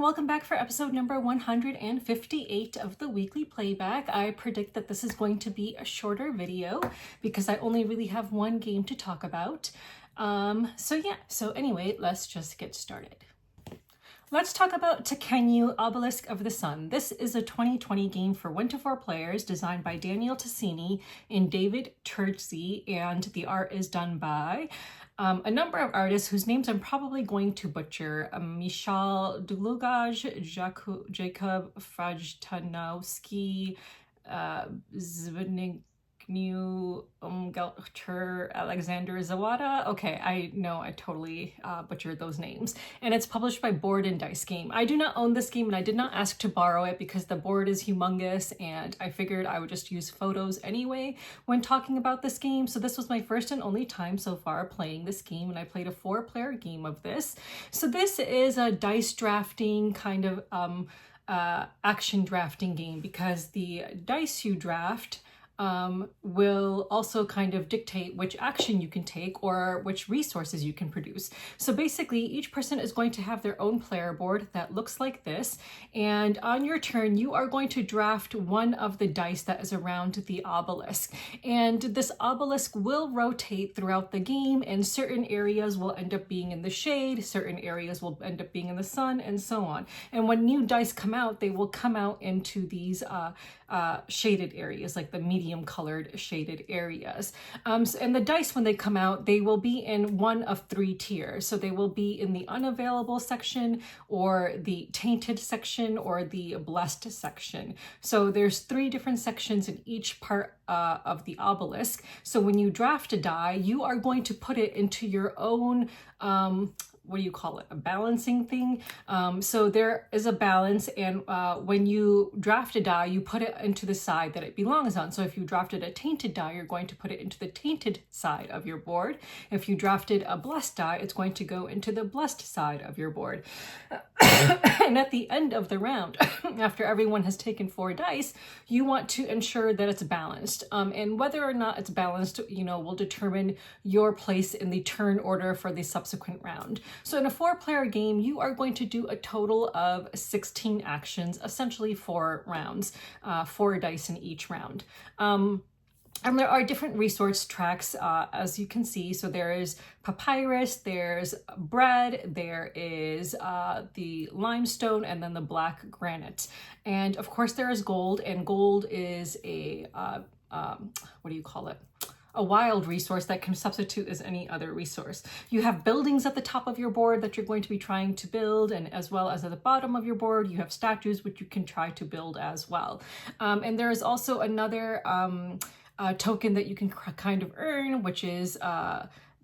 welcome back for episode number 158 of the weekly playback. I predict that this is going to be a shorter video because I only really have one game to talk about. So anyway, let's just get started. Let's talk about Tekhenu, Obelisk of the Sun. This is a 2020 game for 1 to 4 players designed by Daniel Tassini and David Turczy, and the art is done by a number of artists whose names I'm probably going to butcher. Michal Dlugaj, Jacob Frajtanowski, Zbigniew Umgelter, Alexander Zawada. Okay, I know I totally butchered those names. And it's published by Board and Dice Game. I do not own this game and I did not ask to borrow it because the board is humongous and I figured I would just use photos anyway when talking about this game. So this was my first and only time so far playing this game, and I played a 4-player game of this. So this is a dice drafting kind of action drafting game because the dice you draft will also kind of dictate which action you can take or which resources you can produce. So basically, each person is going to have their own player board that looks like this, and on your turn, you are going to draft one of the dice that is around the obelisk. And this obelisk will rotate throughout the game, and certain areas will end up being in the shade, certain areas will end up being in the sun, and so on. And when new dice come out, they will come out into these shaded areas, like the medium colored shaded areas. And the dice, when they come out, they will be in one of 3 tiers. So they will be in the unavailable section, or the tainted section, or the blessed section. So there's 3 different sections in each part of the obelisk. So when you draft a die, you are going to put it into your own what do you call it? A balancing thing. So there is a balance, and when you draft a die, you put it into the side that it belongs on. So if you drafted a tainted die, you're going to put it into the tainted side of your board. If you drafted a blessed die, it's going to go into the blessed side of your board. And at the end of the round, after everyone has taken 4 dice, you want to ensure that it's balanced. And whether or not it's balanced, will determine your place in the turn order for the subsequent round. So in a 4-player game, you are going to do a total of 16 actions, essentially 4 rounds, 4 dice in each round. And there are different resource tracks, as you can see. So there is papyrus, there's bread, there is the limestone, and then the black granite. And of course there is gold, and gold is a, what do you call it? A wild resource that can substitute as any other resource. You have buildings at the top of your board that you're going to be trying to build, and as well as at the bottom of your board, you have statues which you can try to build as well. And there is also another token that you can kind of earn, which is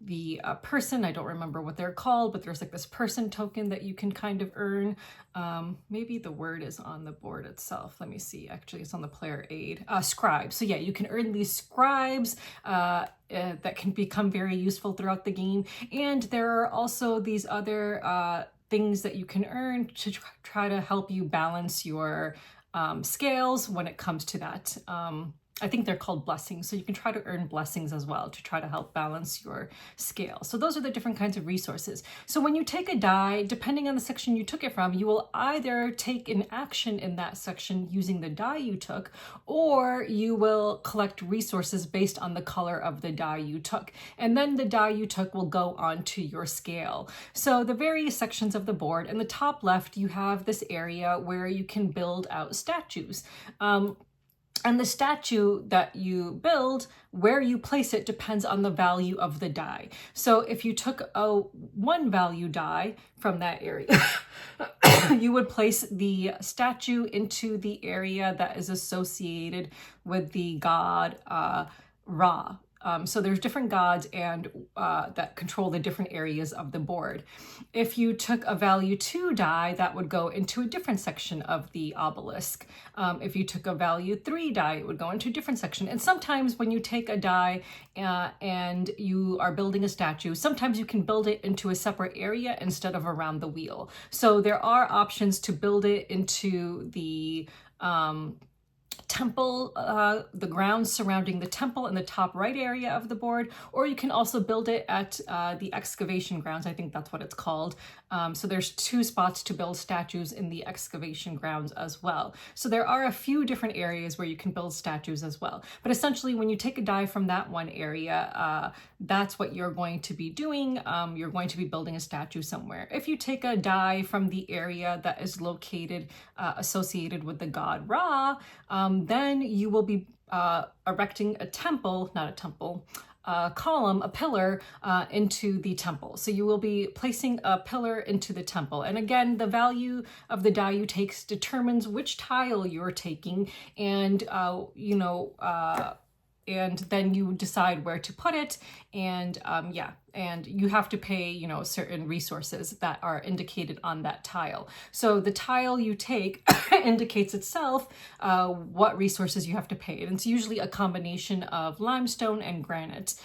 the person. I don't remember what they're called, but there's like this person token that you can kind of earn. Maybe the word is on the board itself. Let me see. Actually, it's on the player aid. Scribe. So yeah, you can earn these scribes that can become very useful throughout the game. And there are also these other things that you can earn to try to help you balance your scales when it comes to that. I think they're called blessings. So you can try to earn blessings as well to try to help balance your scale. So those are the different kinds of resources. So when you take a die, depending on the section you took it from, you will either take an action in that section using the die you took, or you will collect resources based on the color of the die you took. And then the die you took will go onto your scale. So the various sections of the board, in the top left, you have this area where you can build out statues. And the statue that you build, where you place it depends on the value of the die. So if you took a 1 value die from that area, you would place the statue into the area that is associated with the god Ra. So there's different gods and that control the different areas of the board. If you took a value 2 die, that would go into a different section of the obelisk. If you took a value 3 die, it would go into a different section. And sometimes when you take a die and you are building a statue, sometimes you can build it into a separate area instead of around the wheel. So there are options to build it into the temple, the grounds surrounding the temple in the top right area of the board, or you can also build it at the excavation grounds. I think that's what it's called. So there's 2 spots to build statues in the excavation grounds as well. So there are a few different areas where you can build statues as well. But essentially, when you take a die from that one area, that's what you're going to be doing. You're going to be building a statue somewhere. If you take a die from the area that is located associated with the god Ra, then you will be erecting a temple, not a temple, column, a pillar into the temple. So you will be placing a pillar into the temple. And again, the value of the die you take determines which tile you're taking, and and then you decide where to put it, and and you have to pay, certain resources that are indicated on that tile. So the tile you take indicates itself what resources you have to pay, and it's usually a combination of limestone and granite.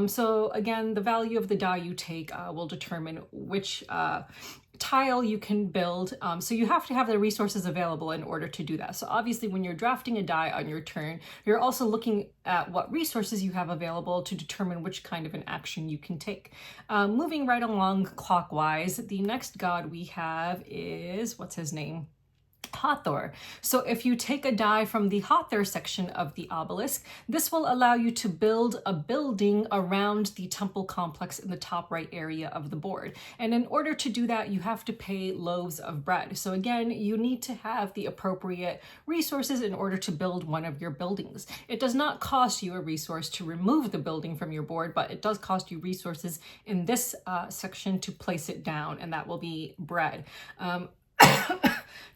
So again, the value of the die you take will determine which tile you can build. So you have to have the resources available in order to do that. So obviously, when you're drafting a die on your turn, you're also looking at what resources you have available to determine which kind of an action you can take. Moving right along clockwise, the next god we have is, what's his name? Hathor. So if you take a die from the Hathor section of the obelisk, this will allow you to build a building around the temple complex in the top right area of the board. And in order to do that, you have to pay loaves of bread. So again, you need to have the appropriate resources in order to build one of your buildings. It does not cost you a resource to remove the building from your board, but it does cost you resources in this section to place it down, and that will be bread.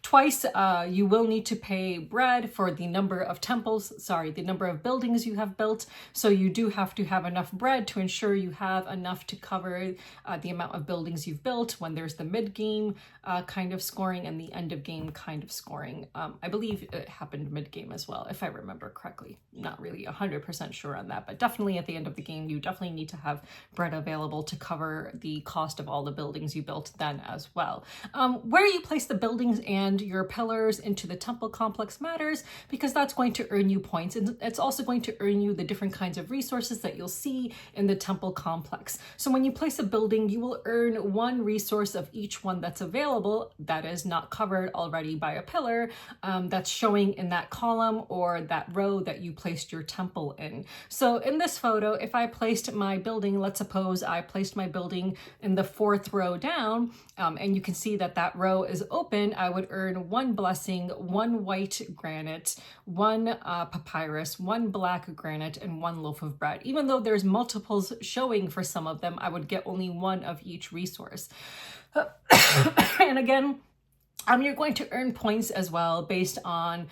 Twice, you will need to pay bread for the number of the number of buildings you have built. So you do have to have enough bread to ensure you have enough to cover the amount of buildings you've built when there's the mid-game kind of scoring and the end-of-game kind of scoring. I believe it happened mid-game as well, if I remember correctly. Not really 100% sure on that, but definitely at the end of the game, you definitely need to have bread available to cover the cost of all the buildings you built then as well. Where you place the buildings and your pillars into the temple complex matters, because that's going to earn you points, and it's also going to earn you the different kinds of resources that you'll see in the temple complex. So when you place a building, you will earn 1 resource of each one that's available that is not covered already by a pillar that's showing in that column or that row that you placed your temple in. So in this photo, if I placed my building, let's suppose I placed my building in the 4th row down, and you can see that that row is open, I would earn 1 blessing, 1 white granite, 1 papyrus, 1 black granite, and 1 loaf of bread. Even though there's multiples showing for some of them, I would get only 1 of each resource. And again, you're going to earn points as well based on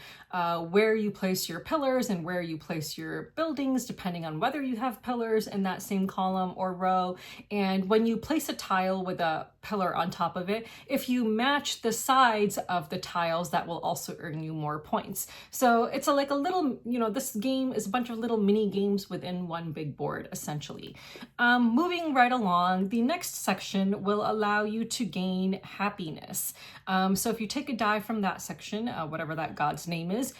where you place your pillars and where you place your buildings, depending on whether you have pillars in that same column or row. And when you place a tile with a pillar on top of it, if you match the sides of the tiles, that will also earn you more points. So it's like a little, this game is a bunch of little mini games within one big board, essentially. Moving right along, the next section will allow you to gain happiness. So if you take a die from that section, whatever that god's name is,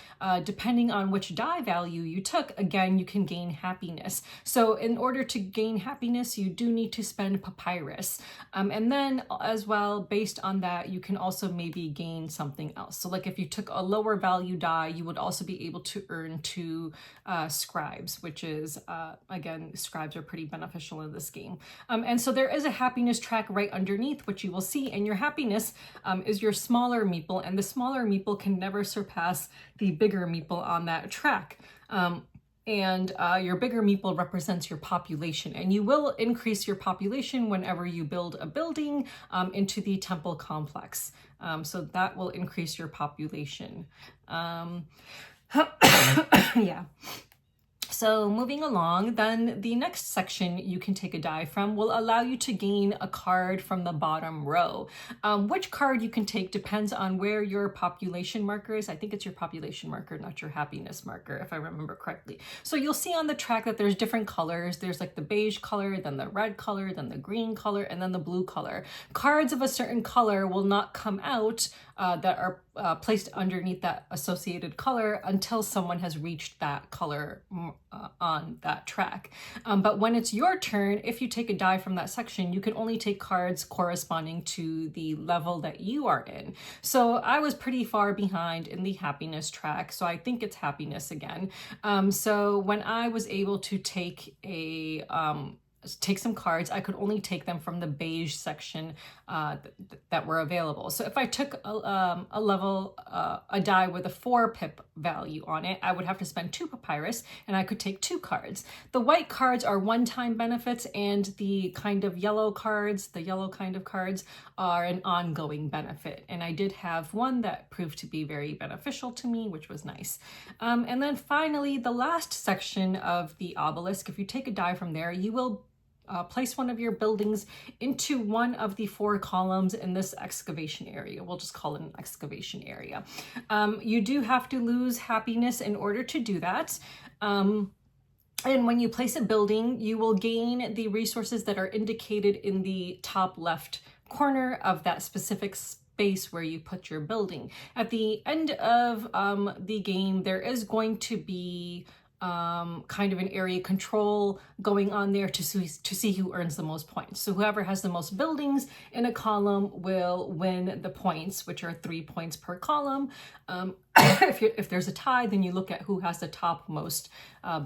depending on which die value you took, again, you can gain happiness. So in order to gain happiness, you do need to spend papyrus. And then as well, based on that, you can also maybe gain something else. So like if you took a lower value die, you would also be able to earn 2 scribes, which is, again, scribes are pretty beneficial in this game. And so there is a happiness track right underneath, which you will see, and your happiness is your smaller meeple, and the smaller meeple can never surpass the bigger meeple on that track. And your bigger meeple represents your population, and you will increase your population whenever you build a building into the temple complex. So that will increase your population. Yeah. So moving along, then the next section you can take a die from will allow you to gain a card from the bottom row. Which card you can take depends on where your population marker is. I think it's your population marker, not your happiness marker, if I remember correctly. So you'll see on the track that there's different colors. There's like the beige color, then the red color, then the green color, and then the blue color. Cards of a certain color will not come out that are placed underneath that associated color until someone has reached that color on that track. But when it's your turn, if you take a die from that section, you can only take cards corresponding to the level that you are in. So I was pretty far behind in the happiness track, so I think it's happiness again. So when I was able to take some cards, I could only take them from the beige section that were available. So if I took a die with a 4 pip value on it, I would have to spend 2 papyrus and I could take 2 cards. The white cards are one-time benefits, and the kind of yellow cards, the yellow kind of cards, are an ongoing benefit. And I did have one that proved to be very beneficial to me, which was nice. And then finally, the last section of the obelisk, if you take a die from there, you will place one of your buildings into one of the 4 columns in this excavation area. We'll just call it an excavation area. You do have to lose happiness in order to do that. And when you place a building, you will gain the resources that are indicated in the top left corner of that specific space where you put your building. At the end of the game, there is going to be kind of an area control going on there to see who earns the most points. So whoever has the most buildings in a column will win the points, which are 3 points per column. If there's a tie, then you look at who has the topmost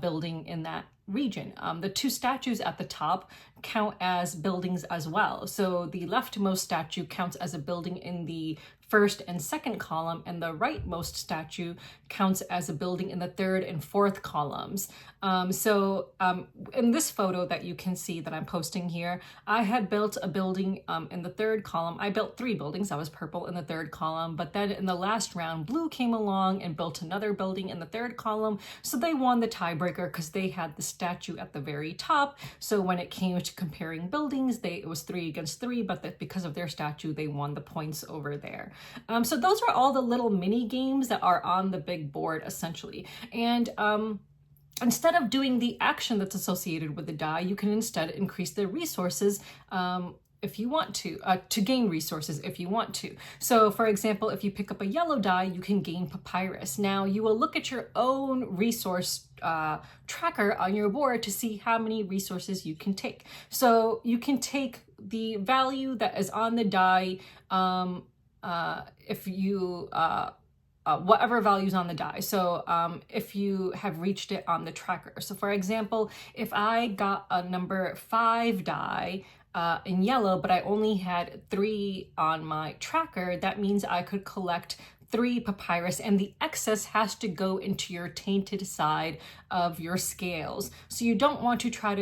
building in that region. The 2 statues at the top count as buildings as well. So the leftmost statue counts as a building in the first and second column, and the rightmost statue counts as a building in the third and fourth columns. In this photo that you can see that I'm posting here, I had built a building in the third column. I built 3 buildings. I was purple in the third column, but then in the last round, blue came along and built another building in the third column. So they won the tiebreaker because they had the statue at the very top. So when it came to comparing buildings, it was 3 against 3, but because of their statue, they won the points over there. So those are all the little mini games that are on the big board, essentially. And instead of doing the action that's associated with the die, you can instead increase the resources if you want to gain resources if you want to. So for example, if you pick up a yellow die, you can gain papyrus. Now you will look at your own resource tracker on your board to see how many resources you can take. So you can take the value that is on the die if you whatever value's on the die. So if you have reached it on the tracker. So for example, if I got a number 5 die in yellow, but I only had 3 on my tracker, that means I could collect 3 papyrus, and the excess has to go into your tainted side of your scales. So you want to try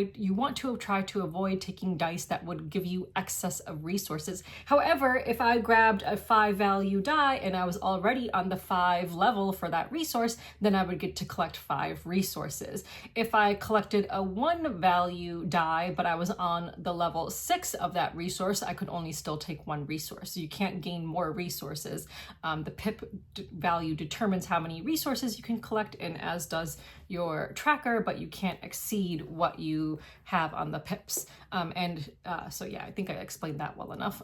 to avoid taking dice that would give you excess of resources. However, if I grabbed a 5 value die and I was already on the 5 level for that resource, then I would get to collect 5 resources. If I collected a 1 value die, but I was on the level 6 of that resource, I could only still take 1 resource. So you can't gain more resources. The pip value determines how many resources you can collect, and as does your tracker, but you can't exceed what you have on the pips. So yeah, I think I explained that well enough.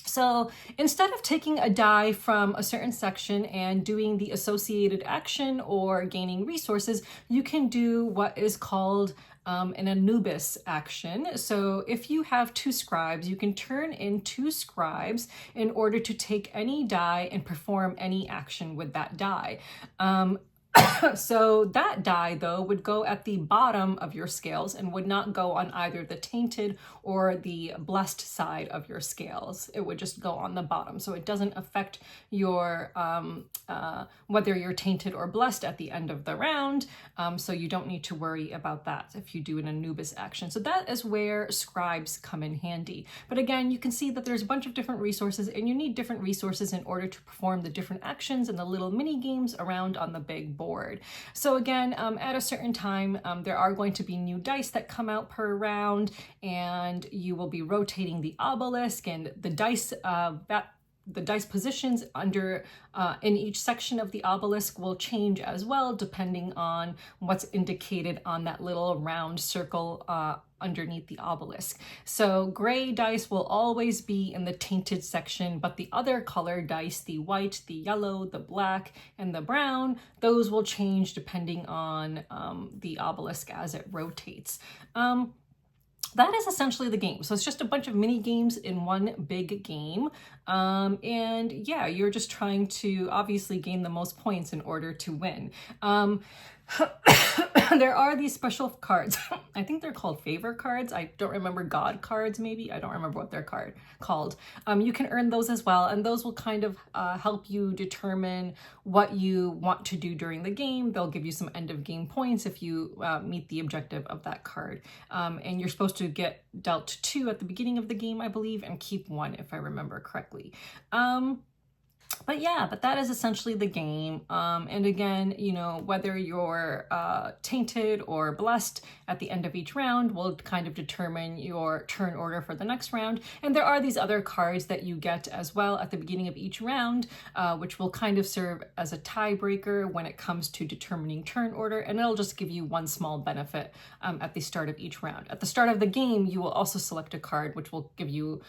So instead of taking a die from a certain section and doing the associated action or gaining resources, you can do what is called an Anubis action. So if you have 2 scribes, you can turn in 2 scribes in order to take any die and perform any action with that die. So that die, though, would go at the bottom of your scales and would not go on either the tainted or the blessed side of your scales. It would just go on the bottom. So it doesn't affect your whether you're tainted or blessed at the end of the round. So you don't need to worry about that if you do an Anubis action. So that is where scribes come in handy. But again, you can see that there's a bunch of different resources, and you need different resources in order to perform the different actions and the little mini games around on the big board. So again, at a certain time, there are going to be new dice that come out per round, and you will be rotating the obelisk, and the dice the dice positions under in each section of the obelisk will change as well, depending on what's indicated on that little round circle underneath the obelisk. So gray dice will always be in the tainted section, but the other colored dice, the white, the yellow, the black, and the brown, those will change depending on the obelisk as it rotates. That is essentially the game. So it's just a bunch of mini games in one big game. And yeah, you're just trying to obviously gain the most points in order to win. There are these special cards. I think they're called favor cards. I don't remember, god cards maybe. I don't remember what they're called. You can earn those as well, and those will kind of help you determine what you want to do during the game. They'll give you some end of game points if you meet the objective of that card. And you're supposed to get dealt 2 at the beginning of the game, I believe, and keep 1 if I remember correctly. But yeah, but that is essentially the game. And again, you know, whether you're tainted or blessed at the end of each round will kind of determine your turn order for the next round. And there are these other cards that you get as well at the beginning of each round, which will kind of serve as a tiebreaker when it comes to determining turn order. And it'll just give you one small benefit at the start of each round. At the start of the game, you will also select a card, which will give you,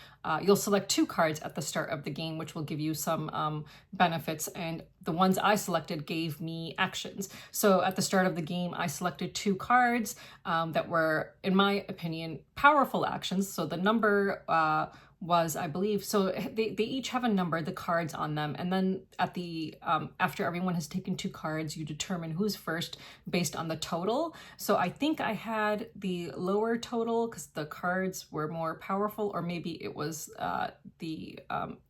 you'll select 2 cards at the start of the game, which will give you some benefits, and the ones I selected gave me actions. So at the start of the game, I selected 2 cards that were, in my opinion, powerful actions. So the number was, I believe, so they each have a number, the cards on them, and then at the after everyone has taken 2 cards, you determine who's first based on the total. So I think I had the lower total because the cards were more powerful, or maybe it was the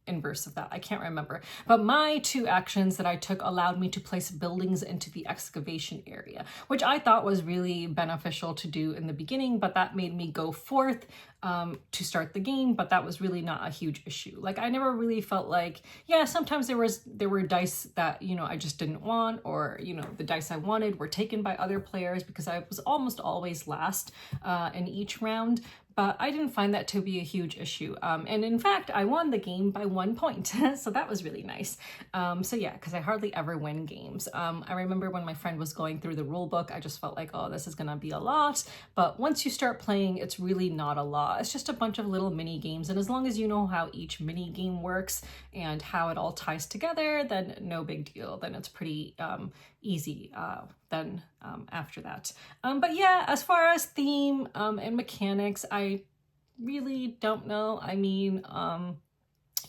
inverse of that. I can't remember. But my 2 actions that I took allowed me to place buildings into the excavation area, which I thought was really beneficial to do in the beginning, but that made me go 4th to start the game, but that was really not a huge issue. Like, I never really felt like, yeah, sometimes there were dice that, you know, I just didn't want, or, you know, the dice I wanted were taken by other players because I was almost always last in each round. But I didn't find that to be a huge issue. And in fact, I won the game by 1 point. So that was really nice. So yeah, because I hardly ever win games. I remember when my friend was going through the rule book, I just felt like, oh, this is gonna be a lot. But once you start playing, it's really not a lot. It's just a bunch of little mini games. And as long as you know how each mini game works and how it all ties together, then no big deal. Then it's pretty easy then after that. But yeah, as far as theme and mechanics, I really don't know. I mean,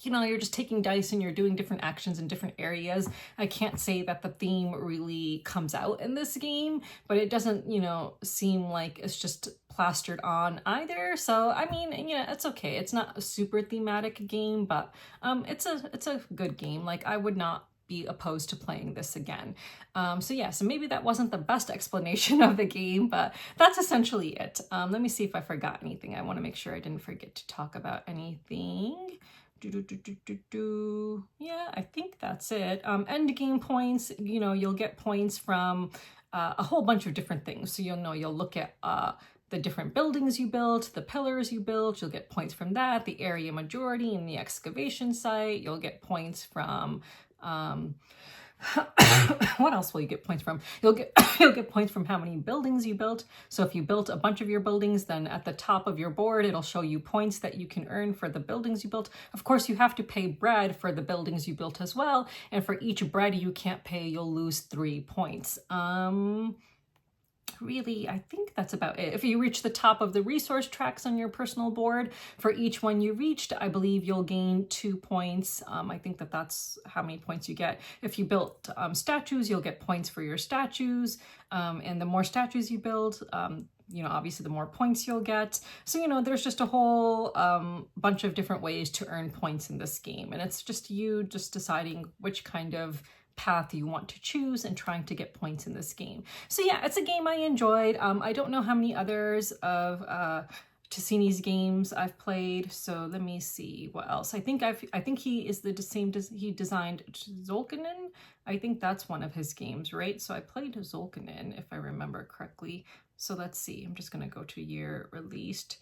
you know, you're just taking dice and you're doing different actions in different areas. I can't say that the theme really comes out in this game, but it doesn't, you know, seem like it's just plastered on either. So, I mean, yeah, it's okay. It's not a super thematic game, but it's a good game. Like, I would not be opposed to playing this again. So yeah, so maybe that wasn't the best explanation of the game, but that's essentially it. Let me see if I forgot anything. I want to make sure I didn't forget to talk about anything. Yeah, I think that's it. End game points, you know, you'll get points from a whole bunch of different things. So you'll look at the different buildings you built, the pillars you built, you'll get points from that, the area majority in the excavation site, you'll get points from what else will you get points from? You'll get points from how many buildings you built. So if you built a bunch of your buildings, then at the top of your board, it'll show you points that you can earn for the buildings you built. Of course, you have to pay bread for the buildings you built as well. And for each bread you can't pay, you'll lose 3 points. Really, I think that's about it. If you reach the top of the resource tracks on your personal board, for each one you reached, I believe you'll gain 2 points. I think that's how many points you get. If you built statues, you'll get points for your statues. And the more statues you build, you know, obviously the more points you'll get. So, you know, there's just a whole bunch of different ways to earn points in this game. And it's just you just deciding which kind of path you want to choose and trying to get points in this game. So yeah, it's a game I enjoyed. I don't know how many others of Tassini's games I've played, so let me see what else. I think he is the same, he designed Zolkanen. I think that's one of his games, right? So I played Zolkanen if I remember correctly. So let's see, I'm just gonna go to year released.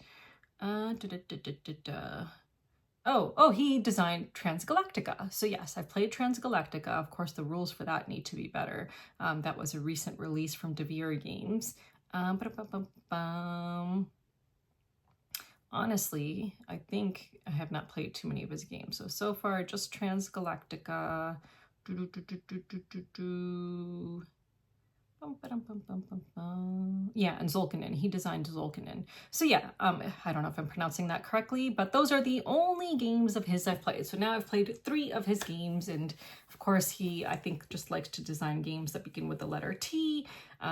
Oh, he designed Transgalactica. So yes, I've played Transgalactica. Of course, the rules for that need to be better. That was a recent release from Devere Games. Honestly, I think I have not played too many of his games. So far, just Transgalactica. Yeah, and Zolkinen. He designed Zolkinen. So yeah, I don't know if I'm pronouncing that correctly, but those are the only games of his I've played. So now I've played 3 of his games, and of course he, I think, just likes to design games that begin with the letter T.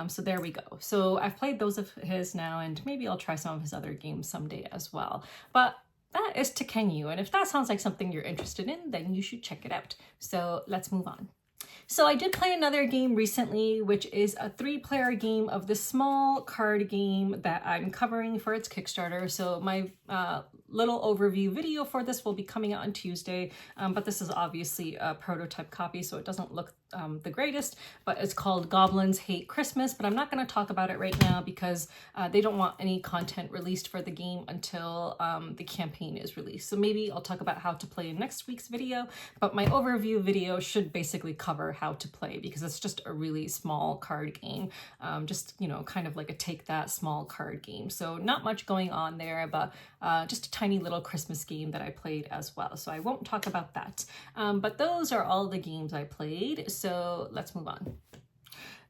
So there we go. So I've played those of his now, and maybe I'll try some of his other games someday as well. But that is Tekhenu, and if that sounds like something you're interested in, then you should check it out. So let's move on. So I did play another game recently, which is a 3-player game of the small card game that I'm covering for its Kickstarter. So my little overview video for this will be coming out on Tuesday, but this is obviously a prototype copy, so it doesn't look the greatest, but it's called Goblins Hate Christmas, but I'm not going to talk about it right now because they don't want any content released for the game until the campaign is released. So maybe I'll talk about how to play in next week's video, but my overview video should basically cover how to play because it's just a really small card game, just, you know, kind of like a take that small card game. So not much going on there, but just a tiny little Christmas game that I played as well. So I won't talk about that, but those are all the games I played. So let's move on.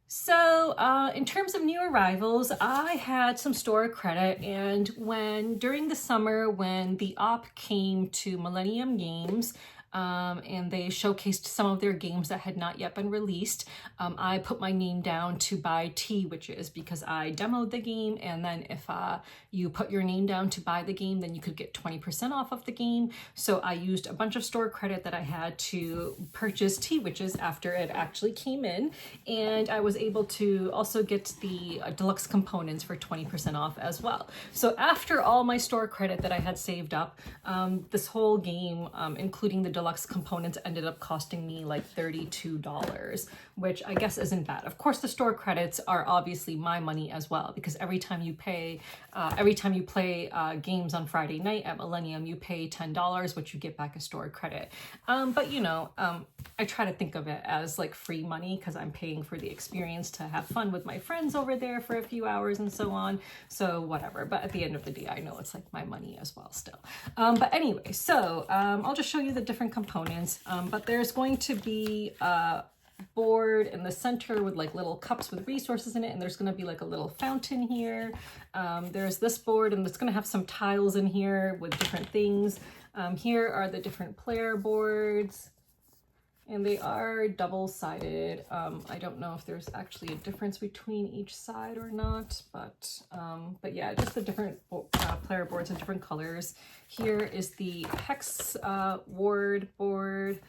So in terms of new arrivals, I had some store credit, and during the summer when the op came to Millennium Games, and they showcased some of their games that had not yet been released, I put my name down to buy tea witches because I demoed the game, and then if you put your name down to buy the game, then you could get 20% off of the game. So I used a bunch of store credit that I had to purchase tea witches after it actually came in, and I was able to also get the deluxe components for 20% off as well. So after all my store credit that I had saved up, this whole game, including the deluxe components, ended up costing me like $32, which I guess isn't bad. Of course, the store credits are obviously my money as well, because every time you play games on Friday night at Millennium, you pay $10, which you get back as store credit. But you know, I try to think of it as like free money because I'm paying for the experience to have fun with my friends over there for a few hours and so on. So whatever. But at the end of the day, I know it's like my money as well still. But anyway, so I'll just show you the different components. But there's going to be a board in the center with like little cups with resources in it, and there's going to be like a little fountain here. There's this board, and it's going to have some tiles in here with different things. Here are the different player boards, and they are double-sided. I don't know if there's actually a difference between each side or not, but yeah, just the different player boards in different colors. Here is the Hex Ward board.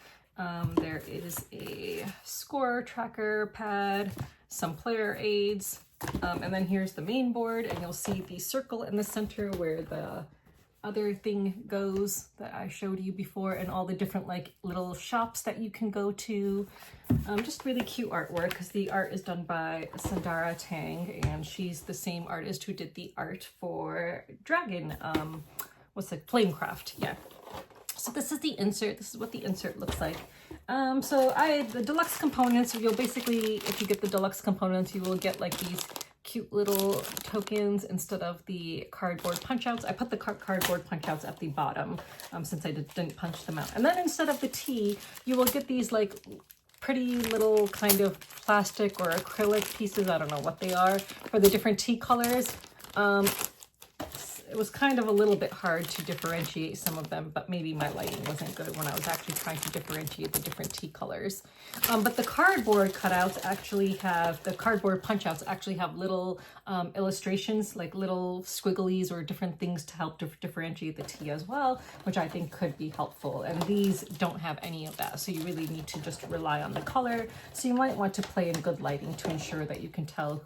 There is a score tracker pad, some player aids, and then here's the main board, and you'll see the circle in the center where the other thing goes that I showed you before, and all the different like little shops that you can go to. Just really cute artwork because the art is done by Sandara Tang, and she's the same artist who did the art for Dragon, what's it, Flamecraft, yeah. So this is the insert. This is what the insert looks like. So the deluxe components, you'll basically, if you get the deluxe components, you will get like these cute little tokens instead of the cardboard punch-outs. I put the cardboard punch-outs at the bottom since I didn't punch them out. And then instead of the tea, you will get these like pretty little kind of plastic or acrylic pieces. I don't know what they are, for the different tea colors. It was kind of a little bit hard to differentiate some of them, but maybe my lighting wasn't good when I was actually trying to differentiate the different tea colors. But the cardboard cutouts actually have, the cardboard punch-outs actually have little illustrations, like little squigglies or different things to help differentiate the tea as well, which I think could be helpful. And these don't have any of that, so you really need to just rely on the color. So you might want to play in good lighting to ensure that you can tell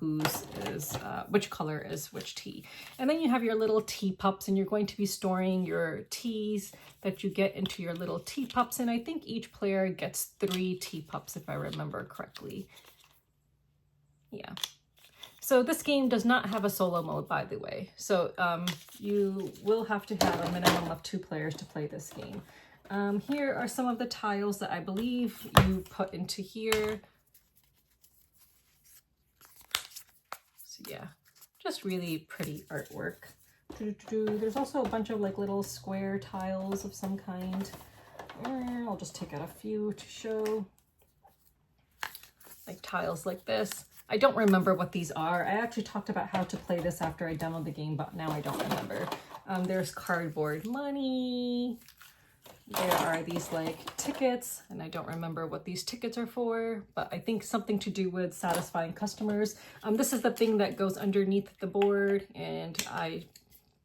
which color is which tea. And then you have your little tea pups, and you're going to be storing your teas that you get into your little tea pups, and I think each player gets 3 tea pups if I remember correctly. Yeah. So this game does not have a solo mode, by the way. So you will have to have a minimum of 2 players to play this game. Here are some of the tiles that I believe you put into here. So yeah, just really pretty artwork. There's also a bunch of like little square tiles of some kind. I'll just take out a few to show. Like tiles like this. I don't remember what these are. I actually talked about how to play this after I demoed the game, but now I don't remember. There's cardboard money. There are these like tickets, and I don't remember what these tickets are for, but I think something to do with satisfying customers. This is the thing that goes underneath the board, and I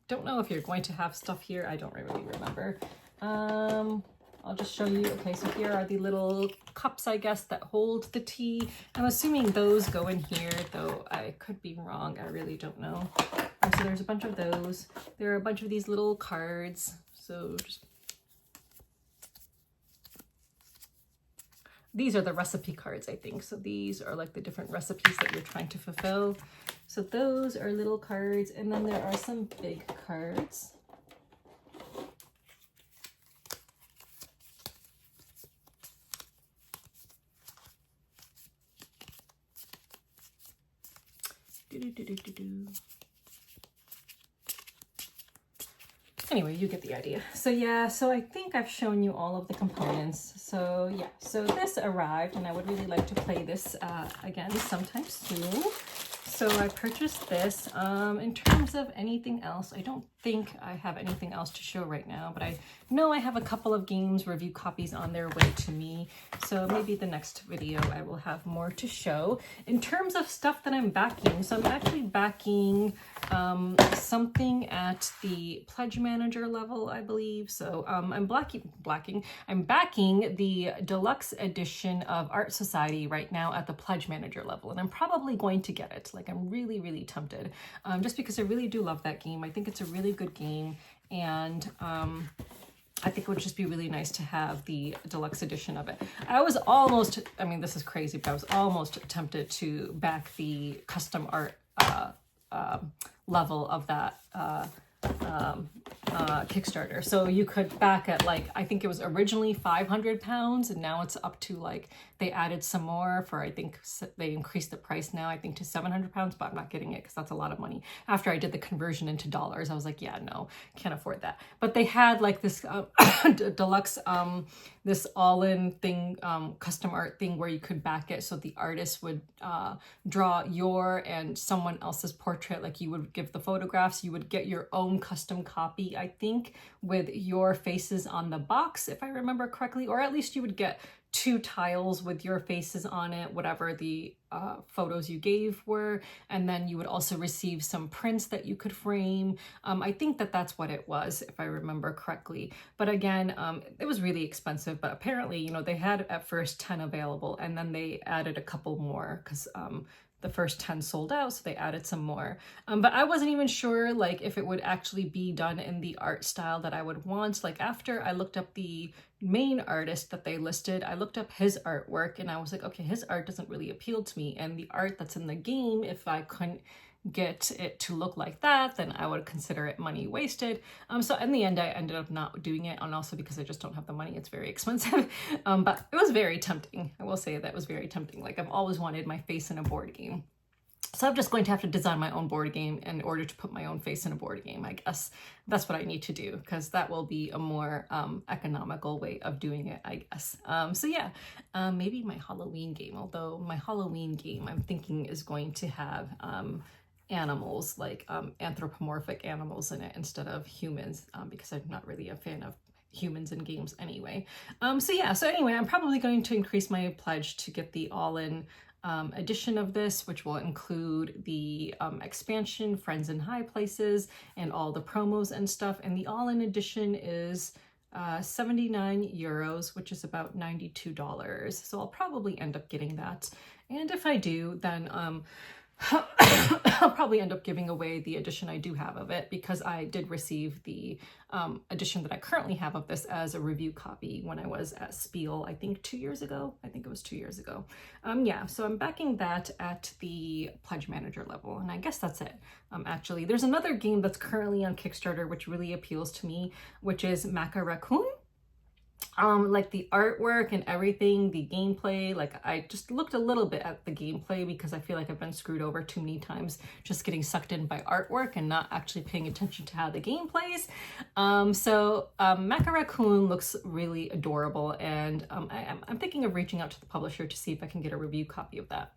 don't know if you're going to have stuff here. I don't really remember. I'll just show you. Okay, so here are the little cups, I guess, that hold the tea. I'm assuming those go in here, though I could be wrong. I really don't know. So there's a bunch of those. There are a bunch of these little cards. So these are the recipe cards, I think. So these are like the different recipes that you're trying to fulfill. So those are little cards. And then there are some big cards. Anyway, you get the idea. So yeah, so I think I've shown you all of the components. So yeah, so this arrived, and I would really like to play this again sometime soon. So I purchased this. In terms of anything else, I don't think I have anything else to show right now, but I know I have a couple of games review copies on their way to me. So maybe the next video I will have more to show. In terms of stuff that I'm backing, so I'm actually backing something at the pledge manager level, I believe. So I'm backing the deluxe edition of Art Society right now at the pledge manager level, and I'm probably going to get it. Like, I'm really, really tempted, just because I really do love that game. I think it's a really good game, and I think it would just be really nice to have the deluxe edition of it. I was almost, I mean, this is crazy, but I was almost tempted to back the custom art level of that Kickstarter. So you could back at, like, I think it was originally £500, and now it's up to, like, they added some more for, I think they increased the price now, I think, to £700, but I'm not getting it because that's a lot of money. After I did the conversion into dollars, I was like, yeah, no, can't afford that. But they had like this deluxe, this all-in thing, custom art thing where you could back it, so the artist would draw your and someone else's portrait. Like, you would give the photographs, you would get your own custom copy, I think, with your faces on the box, if I remember correctly, or at least you would get 2 tiles with your faces on it, whatever the photos you gave were, and then you would also receive some prints that you could frame. I think that that's what it was, if I remember correctly. But again, it was really expensive, but apparently, you know, they had at first 10 available, and then they added a couple more because the first 10 sold out, so they added some more. But I wasn't even sure, like, if it would actually be done in the art style that I would want. Like, after I looked up the main artist that they listed, I looked up his artwork, and I was like, okay, his art doesn't really appeal to me. And the art that's in the game, if I couldn't get it to look like that, then I would consider it money wasted. So in the end, I ended up not doing it, and also because I just don't have the money, it's very expensive. But it was very tempting. I will say that was very tempting. Like, I've always wanted my face in a board game. So I'm just going to have to design my own board game in order to put my own face in a board game. I guess that's what I need to do, because that will be a more economical way of doing it, I guess. So yeah, maybe my Halloween game, although my Halloween game I'm thinking is going to have animals, like anthropomorphic animals in it instead of humans, because I'm not really a fan of humans in games anyway. So yeah, so anyway, I'm probably going to increase my pledge to get the all-in edition of this, which will include the expansion, Friends in High Places, and all the promos and stuff. And the all-in edition is 79 euros, which is about $92. So I'll probably end up getting that. And if I do, then I'll probably end up giving away the edition I do have of it, because I did receive the edition that I currently have of this as a review copy when I was at Spiel, I think 2 years ago. I think it was 2 years ago. Yeah, so I'm backing that at the pledge manager level, and I guess that's it. Actually, there's another game that's currently on Kickstarter which really appeals to me, which is Mecha Raccoon. Like the artwork and everything, the gameplay, like I just looked a little bit at the gameplay because I feel like I've been screwed over too many times just getting sucked in by artwork and not actually paying attention to how the game plays. Mecha Raccoon looks really adorable, and I'm thinking of reaching out to the publisher to see if I can get a review copy of that.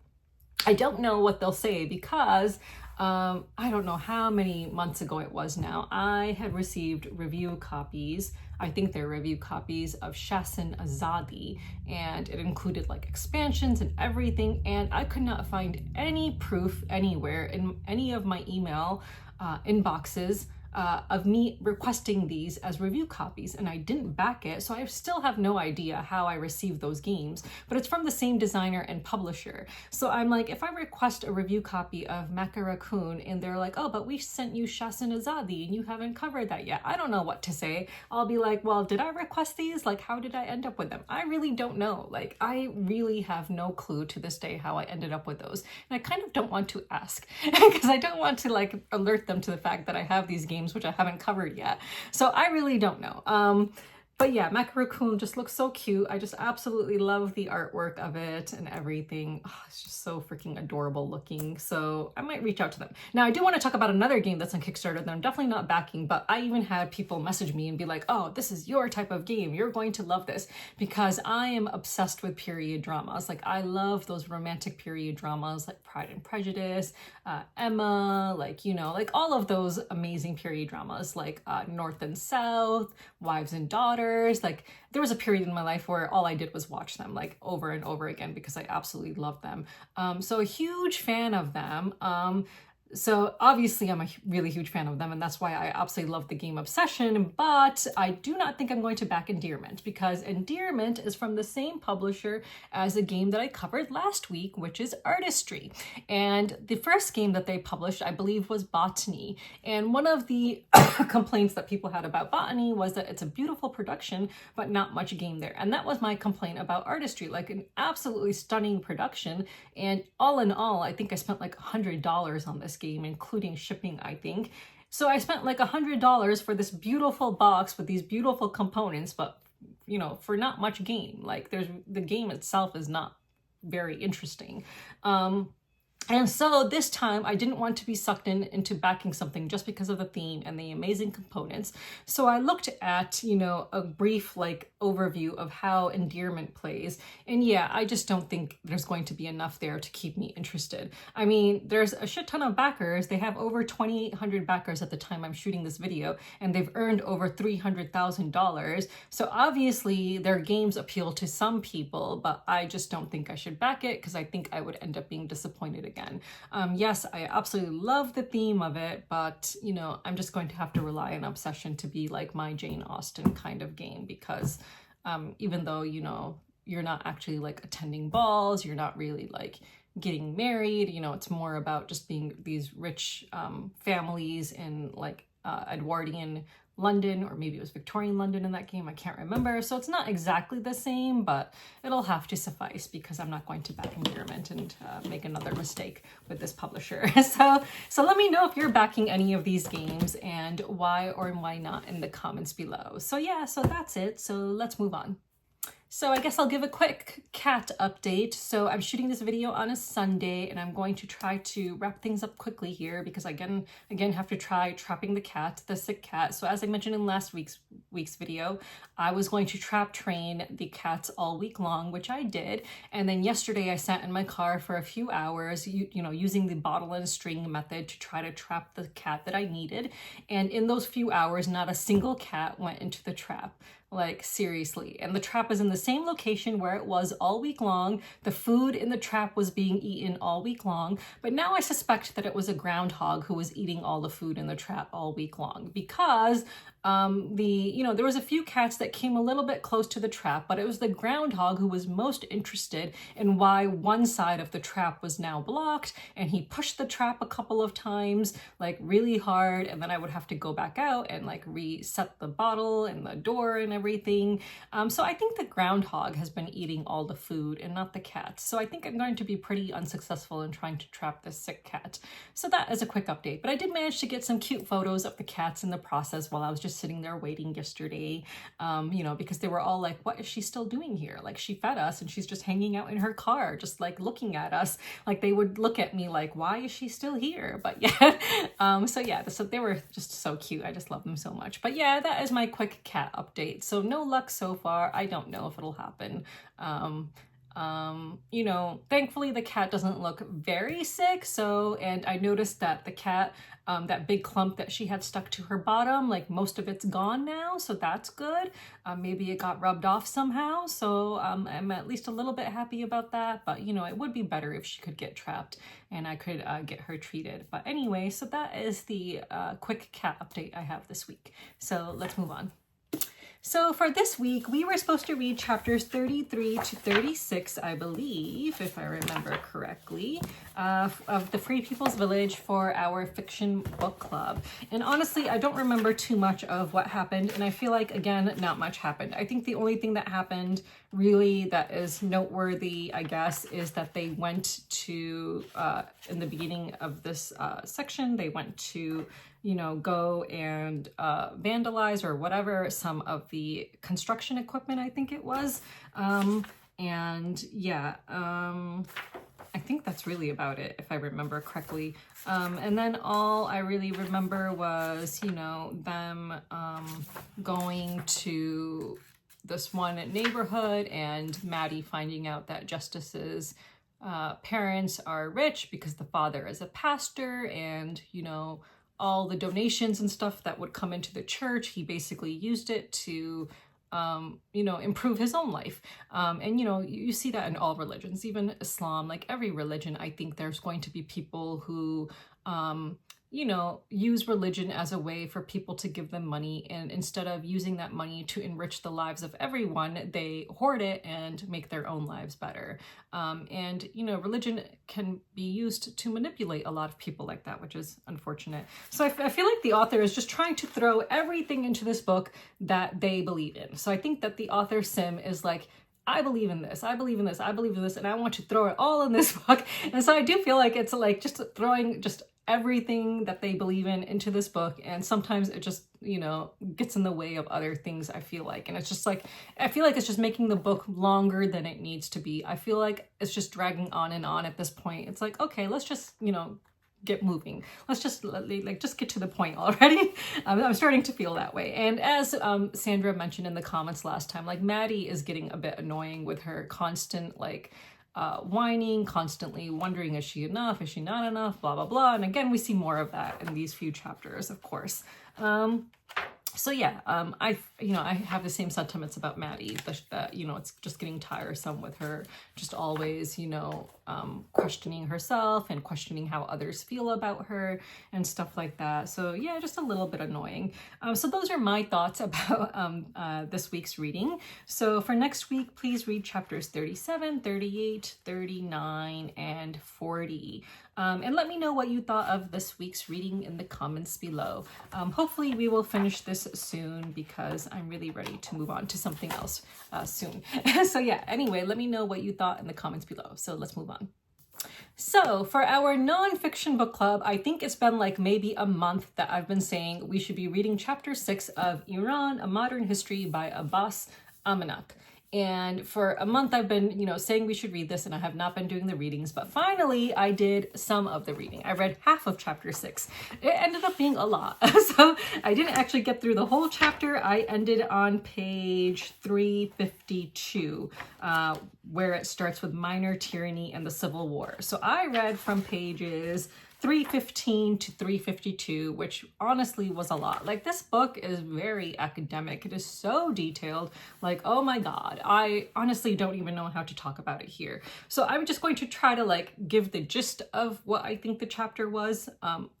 I don't know what they'll say because I don't know how many months ago it was now. I had received review copies, I think they're review copies of Shasn Azadi, and it included like expansions and everything, and I could not find any proof anywhere in any of my email inboxes of me requesting these as review copies, and I didn't back it, so I still have no idea how I received those games, but it's from the same designer and publisher. So I'm like, if I request a review copy of Mecha Raccoon and they're like, oh, but we sent you Shasn Azadi and you haven't covered that yet, I don't know what to say. I'll be like, well, did I request these? Like, how did I end up with them? I really don't know. Like, I really have no clue to this day how I ended up with those, and I kind of don't want to ask because I don't want to like alert them to the fact that I have these games which I haven't covered yet. So I really don't know. But yeah, Mecha Raccoon just looks so cute. I just absolutely love the artwork of it and everything. Oh, it's just so freaking adorable looking. So I might reach out to them. Now, I do want to talk about another game that's on Kickstarter that I'm definitely not backing, but I even had people message me and be like, oh, this is your type of game. You're going to love this, because I am obsessed with period dramas. Like, I love those romantic period dramas like Pride and Prejudice, Emma, like, you know, like all of those amazing period dramas like North and South, Wives and Daughters. Like, there was a period in my life where all I did was watch them like over and over again because I absolutely loved them. So a huge fan of them. So obviously I'm a really huge fan of them, and that's why I absolutely love the game Obsession, but I do not think I'm going to back Endearment, because Endearment is from the same publisher as a game that I covered last week, which is Artistry. And the first game that they published, I believe, was Botany. And one of the complaints that people had about Botany was that it's a beautiful production, but not much game there. And that was my complaint about Artistry, like an absolutely stunning production. And all in all, I think I spent like $100 on this game, including shipping, I think. So I spent like $100 for this beautiful box with these beautiful components, but you know, for not much game. Like, the game itself is not very interesting. And so this time I didn't want to be sucked into backing something just because of the theme and the amazing components. So I looked at, you know, a brief like overview of how Endearment plays. And yeah, I just don't think there's going to be enough there to keep me interested. I mean, there's a shit ton of backers. They have over 2,800 backers at the time I'm shooting this video, and they've earned over $300,000. So obviously their games appeal to some people, but I just don't think I should back it because I think I would end up being disappointed again. Yes, I absolutely love the theme of it, but you know, I'm just going to have to rely on Obsession to be like my Jane Austen kind of game, because even though, you know, you're not actually like attending balls, you're not really like getting married, you know, it's more about just being these rich families in like Edwardian London, or maybe it was Victorian London in that game, I can't remember. So it's not exactly the same, but it'll have to suffice because I'm not going to back Endearment and make another mistake with this publisher. So let me know if you're backing any of these games and why or why not in the comments below. So yeah, so that's it. So let's move on. So I guess I'll give a quick cat update. So I'm shooting this video on a Sunday, and I'm going to try to wrap things up quickly here because again have to try trapping the sick cat. So as I mentioned in last week's video, I was going to trap train the cats all week long, which I did. And then yesterday I sat in my car for a few hours, you know, using the bottle and string method to try to trap the cat that I needed. And in those few hours, not a single cat went into the trap. Like, seriously. And the trap is in the same location where it was all week long. The food in the trap was being eaten all week long. But now I suspect that it was a groundhog who was eating all the food in the trap all week long, because there was a few cats that came a little bit close to the trap, but it was the groundhog who was most interested in why one side of the trap was now blocked, and he pushed the trap a couple of times, like really hard, and then I would have to go back out and like reset the bottle and the door and everything. So I think the groundhog has been eating all the food and not the cats. So I think I'm going to be pretty unsuccessful in trying to trap this sick cat. So that is a quick update, but I did manage to get some cute photos of the cats in the process while I was just sitting there waiting yesterday, because they were all like, what is she still doing here? Like, she fed us and she's just hanging out in her car, just like looking at us. Like, they would look at me like, why is she still here? But yeah, so they were just so cute. I just love them so much. But yeah, that is my quick cat update. So no luck so far. I don't know if it'll happen. Thankfully the cat doesn't look very sick. And I noticed that the cat, that big clump that she had stuck to her bottom, like most of it's gone now. So that's good. Maybe it got rubbed off somehow. So I'm at least a little bit happy about that. But it would be better if she could get trapped and I could get her treated. But anyway, so that is the quick cat update I have this week. So let's move on. So for this week, we were supposed to read chapters 33 to 36, I believe, if I remember correctly, of the Free People's Village for our fiction book club. And honestly, I don't remember too much of what happened. And I feel like, again, not much happened. I think the only thing that happened really that is noteworthy, I guess, is that they went to, in the beginning of this section, they went to go and vandalize or whatever some of the construction equipment, I think it was. I think that's really about it, if I remember correctly. And then all I really remember was, them going to this one neighborhood and Maddie finding out that Justice's parents are rich because the father is a pastor, and, all the donations and stuff that would come into the church, he basically used it to, improve his own life. And, you see that in all religions, even Islam, like every religion, I think there's going to be people who, use religion as a way for people to give them money. And instead of using that money to enrich the lives of everyone, they hoard it and make their own lives better. Religion can be used to manipulate a lot of people like that, which is unfortunate. So I feel like the author is just trying to throw everything into this book that they believe in. So I think that the author, Sim, is like, I believe in this, I believe in this, I believe in this, and I want to throw it all in this book. And so I do feel like it's like just throwing just everything that they believe in into this book, and sometimes it just gets in the way of other things, I feel like. And it's just like, I feel like it's just making the book longer than it needs to be. I feel like it's just dragging on and on at this point. It's like, okay, let's just get moving, let's just just get to the point already. I'm starting to feel that way. And as Sandra mentioned in the comments last time, like Maddie is getting a bit annoying with her constant whining, constantly wondering, is she enough? Is she not enough? Blah, blah, blah. And again, we see more of that in these few chapters, of course. I have the same sentiments about Maddie, that, it's just getting tiresome with her just always, questioning herself and questioning how others feel about her and stuff like that. So yeah, just a little bit annoying. So those are my thoughts about this week's reading. So for next week, please read chapters 37, 38, 39, and 40. And let me know what you thought of this week's reading in the comments below. Hopefully we will finish this soon because I'm really ready to move on to something else soon. So yeah, anyway, let me know what you thought in the comments below. So let's move on. So for our nonfiction book club, I think it's been like maybe a month that I've been saying we should be reading chapter 6 of Iran, A Modern History by Abbas Amanak. And for a month I've been, saying we should read this, and I have not been doing the readings, but finally I did some of the reading. I read half of chapter 6. It ended up being a lot. So I didn't actually get through the whole chapter. I ended on page 352, where it starts with minor tyranny and the Civil War. So I read from pages 315 to 352, which honestly was a lot. Like, this book is very academic. It is so detailed. Like, oh my God, I honestly don't even know how to talk about it here. So I'm just going to try to like give the gist of what I think the chapter was,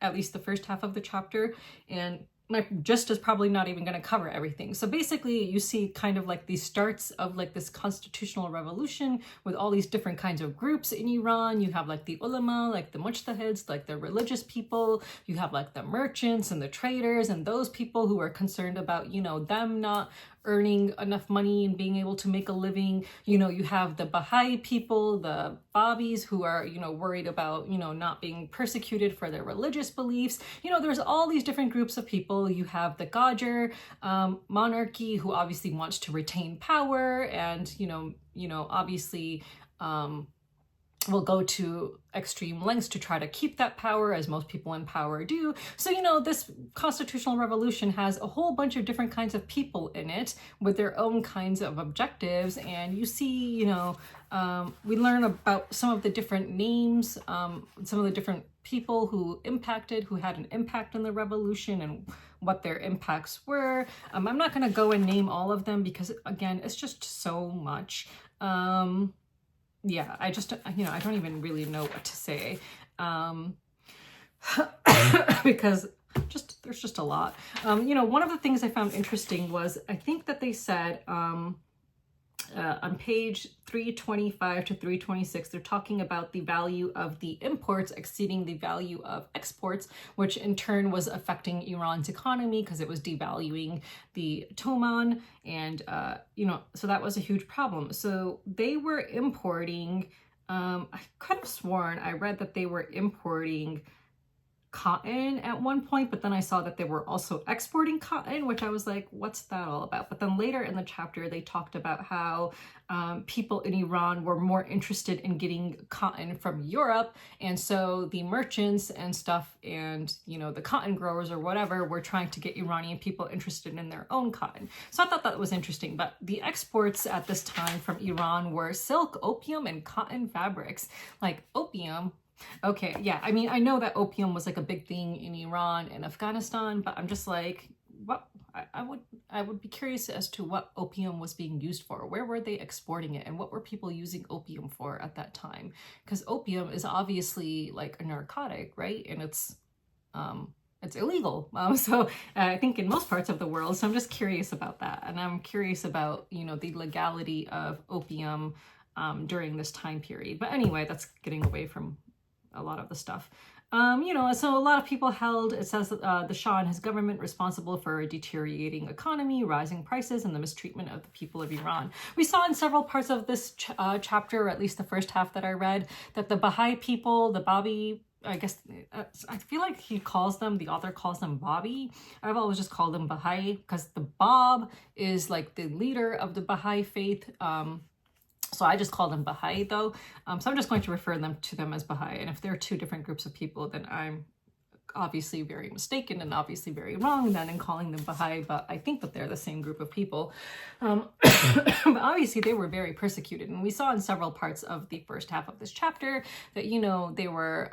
at least the first half of the chapter, and my gist is probably not even going to cover everything. So basically you see kind of like the starts of like this constitutional revolution with all these different kinds of groups in Iran. You have like the ulama, like the mujtahids, like the religious people. You have like the merchants and the traders and those people who are concerned about, you know, them not earning enough money and being able to make a living. You know, you have the Baha'i people, the Babis, who are, you know, worried about, you know, not being persecuted for their religious beliefs. You know, there's all these different groups of people. You have the Qajar monarchy, who obviously wants to retain power and, you know, obviously will go to extreme lengths to try to keep that power, as most people in power do. So, you know, this constitutional revolution has a whole bunch of different kinds of people in it with their own kinds of objectives. And you see, you know, we learn about some of the different names, some of the different people who had an impact on the revolution and what their impacts were. I'm not going to go and name all of them because, again, it's just so much. Yeah, I just, you know, I don't even really know what to say, because there's just a lot. You know, one of the things I found interesting was, I think that they said, on page 325 to 326, they're talking about the value of the imports exceeding the value of exports, which in turn was affecting Iran's economy because it was devaluing the Toman. And, you know, so that was a huge problem. So they were importing, I could have sworn I read that they were importing cotton at one point, but then I saw that they were also exporting cotton, which I was like, what's that all about? But then later in the chapter, they talked about how people in Iran were more interested in getting cotton from Europe. And so the merchants and stuff and, you know, the cotton growers or whatever were trying to get Iranian people interested in their own cotton. So I thought that was interesting. But the exports at this time from Iran were silk, opium, and cotton fabrics. Like, opium. Okay, yeah, I mean, I know that opium was like a big thing in Iran and Afghanistan, but I'm just like, what? I would be curious as to what opium was being used for. Where were they exporting it, and what were people using opium for at that time? Because opium is obviously like a narcotic, right? And it's illegal. So I think in most parts of the world. So I'm just curious about that, and I'm curious about, you know, the legality of opium during this time period. But anyway, that's getting away from a lot of the stuff. You know, so a lot of people held, it says that the Shah and his government responsible for a deteriorating economy, rising prices, and the mistreatment of the people of Iran. We saw in several parts of this chapter, or at least the first half that I read, that the Baha'i people, the Babi, I guess, I feel like the author calls them Babi. I've always just called them Baha'i because the Bab is like the leader of the Baha'i faith. So I just call them Baha'i though. So I'm just going to refer to them as Baha'i. And if they're two different groups of people, then I'm obviously very mistaken and obviously very wrong then in calling them Baha'i, but I think that they're the same group of people. But obviously they were very persecuted. And we saw in several parts of the first half of this chapter that, you know, they were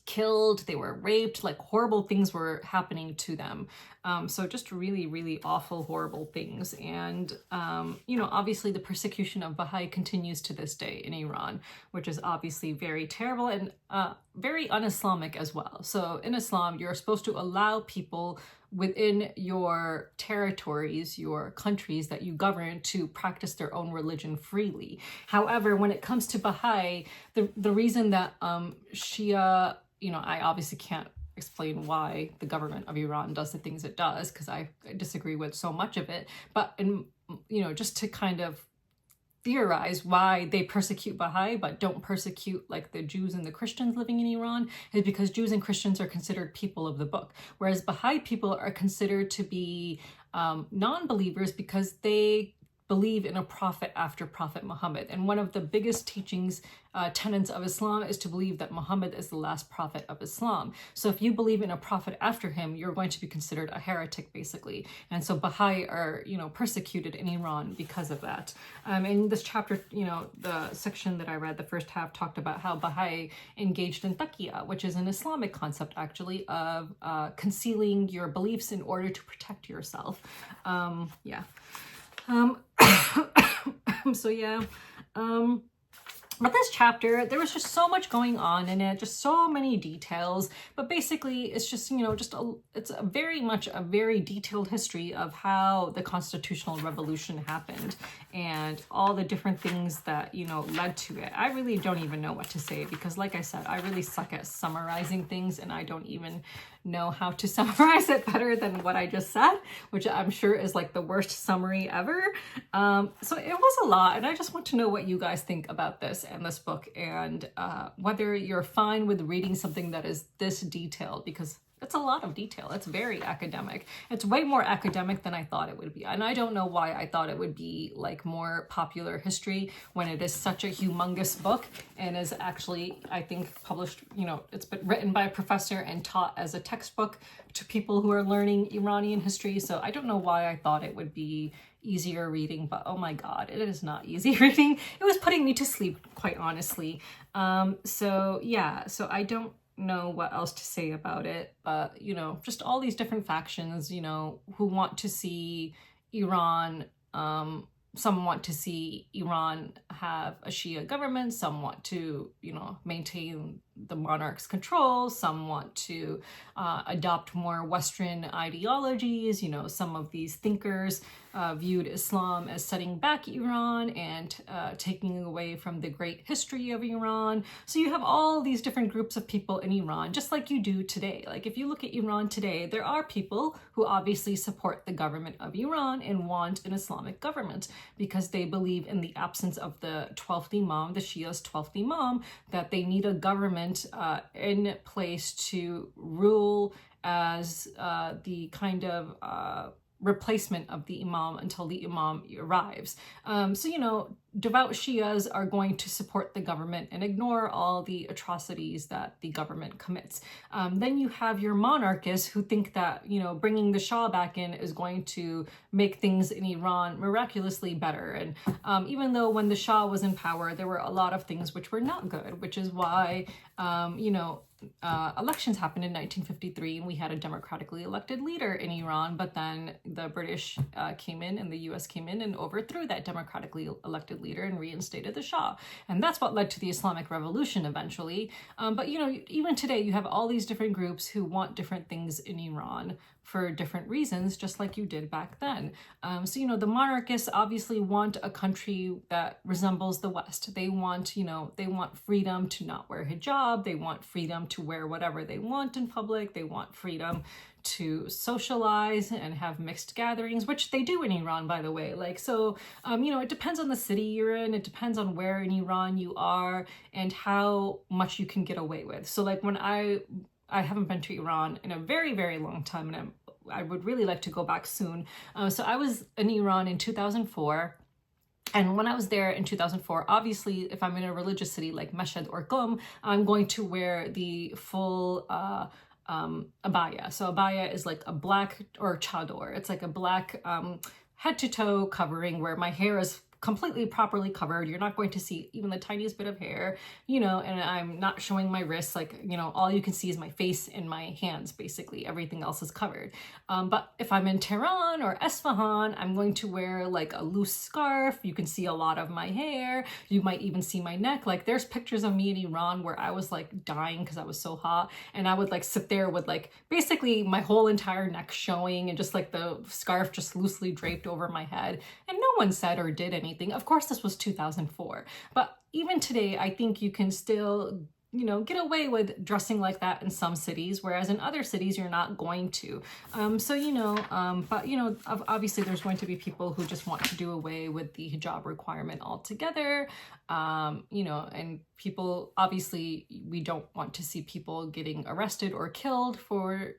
killed, they were raped, like horrible things were happening to them. So just really, really awful, horrible things. And, you know, obviously the persecution of Baha'i continues to this day in Iran, which is obviously very terrible and very un-Islamic as well. So in Islam, you're supposed to allow people within your territories, your countries that you govern, to practice their own religion freely. However, when it comes to Baha'i, the reason that Shia, you know, I obviously can't explain why the government of Iran does the things it does because I disagree with so much of it. But, you know, just to kind of theorize why they persecute Baha'i but don't persecute like the Jews and the Christians living in Iran is because Jews and Christians are considered people of the book, whereas Baha'i people are considered to be non-believers because they believe in a prophet after Prophet Muhammad. And one of the biggest teachings, tenets of Islam is to believe that Muhammad is the last prophet of Islam. So if you believe in a prophet after him, you're going to be considered a heretic, basically. And so Baha'i are, persecuted in Iran because of that. In this chapter, the section that I read, the first half, talked about how Baha'i engaged in taqiyya, which is an Islamic concept, actually, of concealing your beliefs in order to protect yourself. But this chapter, there was just so much going on in it, just so many details. But basically, it's just, it's very much a very detailed history of how the constitutional revolution happened and all the different things that, led to it. I really don't even know what to say because, like I said, I really suck at summarizing things, and I don't even know how to summarize it better than what I just said, which I'm sure is like the worst summary ever. So it was a lot, and I just want to know what you guys think about this and this book, and whether you're fine with reading something that is this detailed, because it's a lot of detail. It's very academic. It's way more academic than I thought it would be. And I don't know why I thought it would be like more popular history when it is such a humongous book and is actually, I think, published, it's been written by a professor and taught as a textbook to people who are learning Iranian history. So I don't know why I thought it would be easier reading, but oh my God, it is not easy reading. It was putting me to sleep, quite honestly. So I don't know what else to say about it, but just all these different factions, who want to see Iran, some want to see Iran have a Shia government, some want to, maintain the monarch's control, some want to adopt more Western ideologies. Some of these thinkers viewed Islam as setting back Iran and taking away from the great history of Iran. So you have all these different groups of people in Iran, just like you do today. Like if you look at Iran today, there are people who obviously support the government of Iran and want an Islamic government because they believe in the absence of the 12th Imam, the Shia's 12th Imam, that they need a government in place to rule as the kind of replacement of the Imam until the Imam arrives. Devout Shias are going to support the government and ignore all the atrocities that the government commits. Then you have your monarchists who think that, bringing the Shah back in is going to make things in Iran miraculously better. And even though when the Shah was in power, there were a lot of things which were not good, which is why, elections happened in 1953 and we had a democratically elected leader in Iran, but then the British came in and the US came in and overthrew that democratically elected leader and reinstated the Shah. And that's what led to the Islamic Revolution eventually. But even today you have all these different groups who want different things in Iran for different reasons, just like you did back then. The monarchists obviously want a country that resembles the West. They want, they want freedom to not wear hijab. They want freedom to wear whatever they want in public. They want freedom to socialize and have mixed gatherings, which they do in Iran, by the way. It depends on the city you're in. It depends on where in Iran you are and how much you can get away with. So when I haven't been to Iran in a very, very long time, and I would really like to go back soon. So I was in Iran in 2004. And when I was there in 2004, obviously, if I'm in a religious city like Mashhad or Qom, I'm going to wear the full abaya. So abaya is like a black, or chador. It's like a black head to toe covering where my hair is completely properly covered. You're not going to see even the tiniest bit of hair, and I'm not showing my wrists. All you can see is my face and my hands. Basically, everything else is covered. But if I'm in Tehran or Esfahan, I'm going to wear a loose scarf. You can see a lot of my hair. You might even see my neck. There's pictures of me in Iran where I was dying because I was so hot, and I would sit there with basically my whole entire neck showing and just the scarf just loosely draped over my head, and no one said or did anything. Of course, this was 2004, but even today, I think you can still get away with dressing like that in some cities, whereas in other cities you're not going to. Obviously there's going to be people who just want to do away with the hijab requirement altogether. And people, obviously we don't want to see people getting arrested or killed for,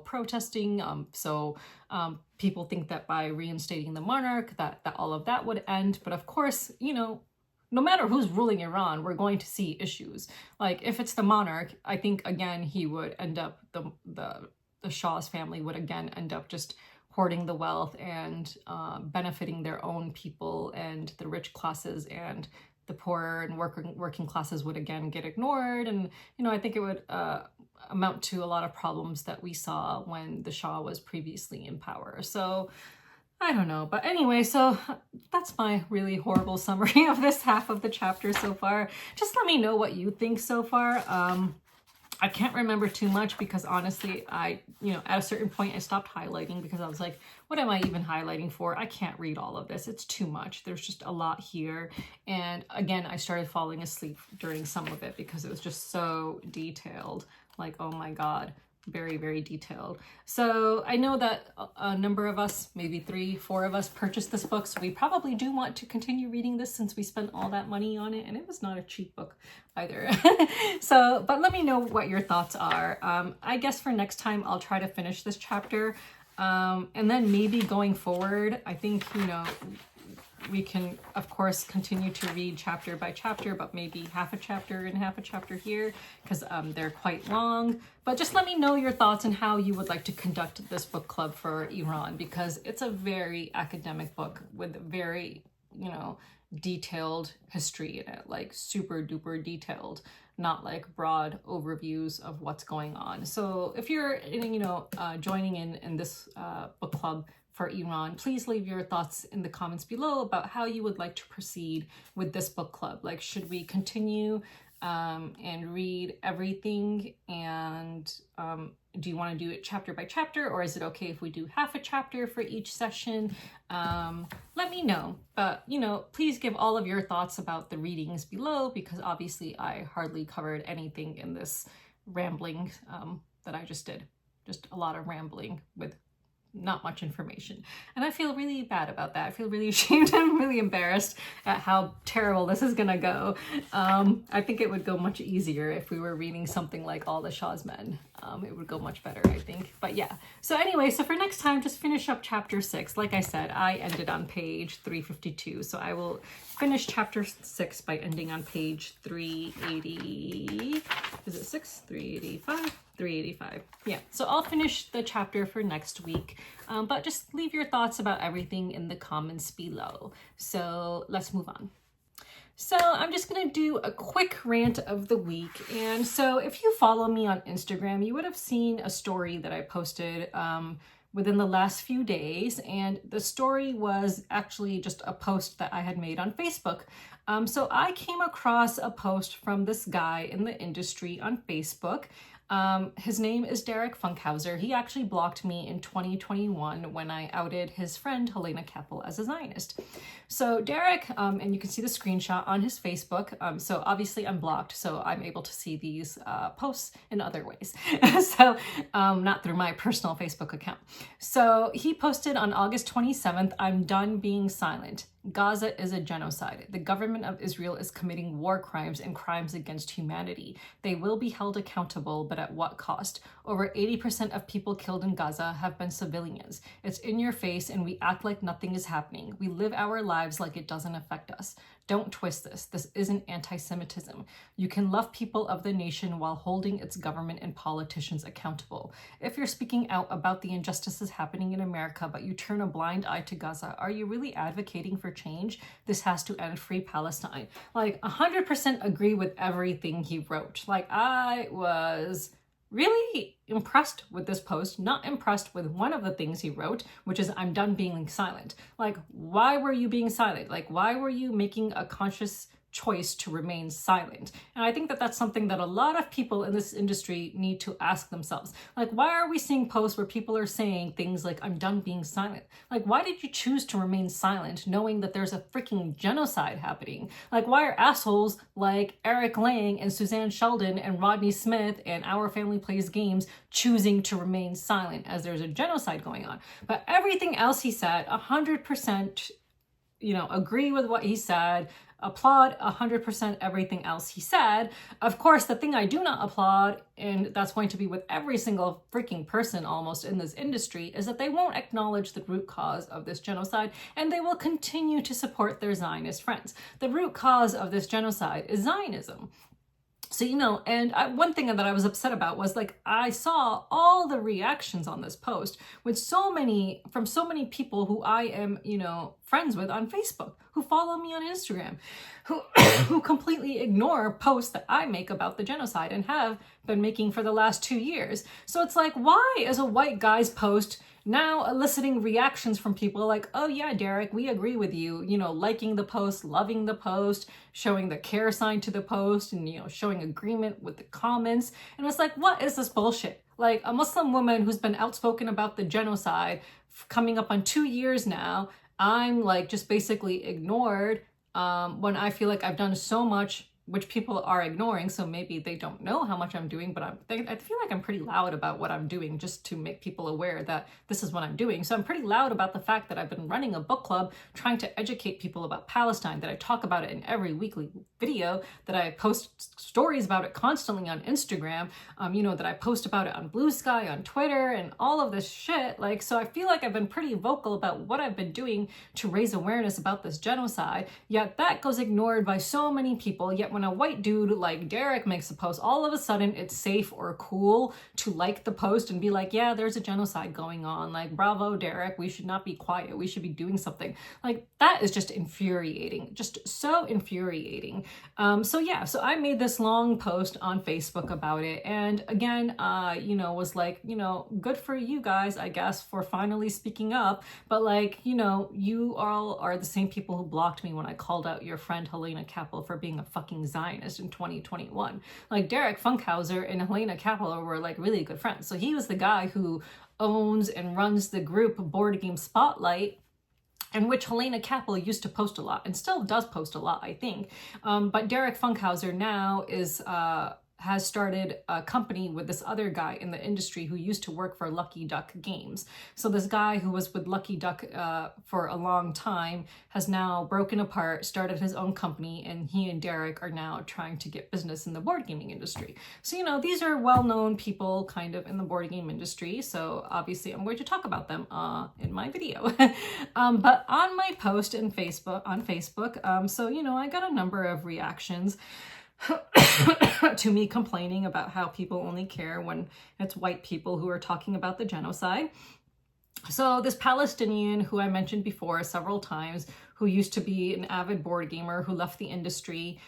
protesting. People think that by reinstating the monarch, that all of that would end. But of course, no matter who's ruling Iran, we're going to see issues. Like if it's the monarch, I think again he would end up, the Shah's family would again end up just hoarding the wealth and benefiting their own people, and the rich classes and the poorer and working classes would again get ignored. And I think it would amount to a lot of problems that we saw when the Shah was previously in power. So I don't know. But anyway, so that's my really horrible summary of this half of the chapter so far. Just let me know what you think so far. I can't remember too much because honestly, at a certain point I stopped highlighting because I was like, what am I even highlighting for? I can't read all of this. It's too much. There's just a lot here. And again, I started falling asleep during some of it because it was just so detailed. Like, oh my God. Very, very detailed. So I know that a number of us, maybe 3-4 of us, purchased this book. So we probably do want to continue reading this since we spent all that money on it. And it was not a cheap book either. But let me know what your thoughts are. I guess for next time, I'll try to finish this chapter. And then maybe going forward, I think, we can, of course, continue to read chapter by chapter, but maybe half a chapter and half a chapter here because they're quite long. But just let me know your thoughts on how you would like to conduct this book club for Iran, because it's a very academic book with very, detailed history in it, like super duper detailed, not like broad overviews of what's going on. So if you're, joining in this book club for Iran, please leave your thoughts in the comments below about how you would like to proceed with this book club. Like, should we continue and read everything? And do you want to do it chapter by chapter, or is it okay if we do half a chapter for each session? Let me know. But, please give all of your thoughts about the readings below, because obviously I hardly covered anything in this rambling that I just did. Just a lot of rambling with not much information. And I feel really bad about that. I feel really ashamed and really embarrassed at how terrible this is gonna go. I think it would go much easier if we were reading something like All the Shah's Men. It would go much better, I think. But yeah. So anyway, so for next time, just finish up chapter 6. Like I said, I ended on page 352. So I will finish chapter 6 by ending on page 380. Is it 6? 385? 385. Yeah, so I'll finish the chapter for next week, but just leave your thoughts about everything in the comments below. So let's move on. So I'm just going to do a quick rant of the week. And so if you follow me on Instagram, you would have seen a story that I posted within the last few days. And the story was actually just a post that I had made on Facebook. So I came across a post from this guy in the industry on Facebook. His name is Derek Funkhauser. He actually blocked me in 2021 when I outed his friend Helena Keppel as a Zionist. So Derek, and you can see the screenshot on his Facebook. So obviously I'm blocked, so I'm able to see these posts in other ways. So not through my personal Facebook account. So he posted on August 27th, "I'm done being silent. Gaza is a genocide. The government of Israel is committing war crimes and crimes against humanity. They will be held accountable, but at what cost? Over 80% of people killed in Gaza have been civilians. It's in your face and we act like nothing is happening. We live our lives like it doesn't affect us. Don't twist this. This isn't anti-Semitism. You can love people of the nation while holding its government and politicians accountable. If you're speaking out about the injustices happening in America, but you turn a blind eye to Gaza, are you really advocating for change? This has to end. Free Palestine." Like 100% agree with everything he wrote. Like, I was really impressed with this post, not impressed with one of the things he wrote, which is, "I'm done being silent." Like, why were you being silent? Like, why were you making a conscious choice to remain silent. And I think that that's something that a lot of people in this industry need to ask themselves. Like, why are we seeing posts where people are saying things like, I'm done being silent? Like, why did you choose to remain silent knowing that there's a freaking genocide happening? Like, why are assholes like Eric Lang and Suzanne Sheldon and Rodney Smith and Our Family Plays Games choosing to remain silent as there's a genocide going on? But everything else he said, 100%, agree with what he said, applaud 100% everything else he said. Of course, the thing I do not applaud, and that's going to be with every single freaking person almost in this industry, is that they won't acknowledge the root cause of this genocide, and they will continue to support their Zionist friends. The root cause of this genocide is Zionism. So, and one thing that I was upset about was, like, I saw all the reactions on this post from so many people who I am, friends with on Facebook, who follow me on Instagram, who completely ignore posts that I make about the genocide and have been making for the last 2 years. So it's like, why is a white guy's post now eliciting reactions from people like, oh yeah, Derek, we agree with you, liking the post, loving the post, showing the care sign to the post, and, showing agreement with the comments. And it's like, what is this bullshit? Like, a Muslim woman who's been outspoken about the genocide coming up on 2 years now, I'm like just basically ignored when I feel like I've done so much, which people are ignoring, so maybe they don't know how much I'm doing, but I feel like I'm pretty loud about what I'm doing just to make people aware that this is what I'm doing. So I'm pretty loud about the fact that I've been running a book club trying to educate people about Palestine, that I talk about it in every weekly video, that I post stories about it constantly on Instagram, that I post about it on Blue Sky, on Twitter, and all of this shit. Like, so I feel like I've been pretty vocal about what I've been doing to raise awareness about this genocide, yet that goes ignored by so many people. Yet when a white dude like Derek makes a post, all of a sudden it's safe or cool to like the post and be like, yeah, there's a genocide going on. Like, bravo, Derek. We should not be quiet. We should be doing something. Like, that is just infuriating. Just so infuriating. So I made this long post on Facebook about it. And again, was like, good for you guys, I guess, for finally speaking up. But like, you all are the same people who blocked me when I called out your friend Helena Kappel for being a fucking Zionist in 2021. Like, Derek Funkhauser and Helena Kappel were like really good friends. So he was the guy who owns and runs the group Board Game Spotlight, in which Helena Kappel used to post a lot and still does post a lot, I think. But Derek Funkhauser now has started a company with this other guy in the industry who used to work for Lucky Duck Games. So this guy who was with Lucky Duck for a long time has now broken apart, started his own company, and he and Derek are now trying to get business in the board gaming industry. So, these are well-known people kind of in the board game industry. So obviously I'm going to talk about them in my video. But on my post on Facebook, I got a number of reactions to me complaining about how people only care when it's white people who are talking about the genocide. So this Palestinian who I mentioned before several times, who used to be an avid board gamer who left the industry,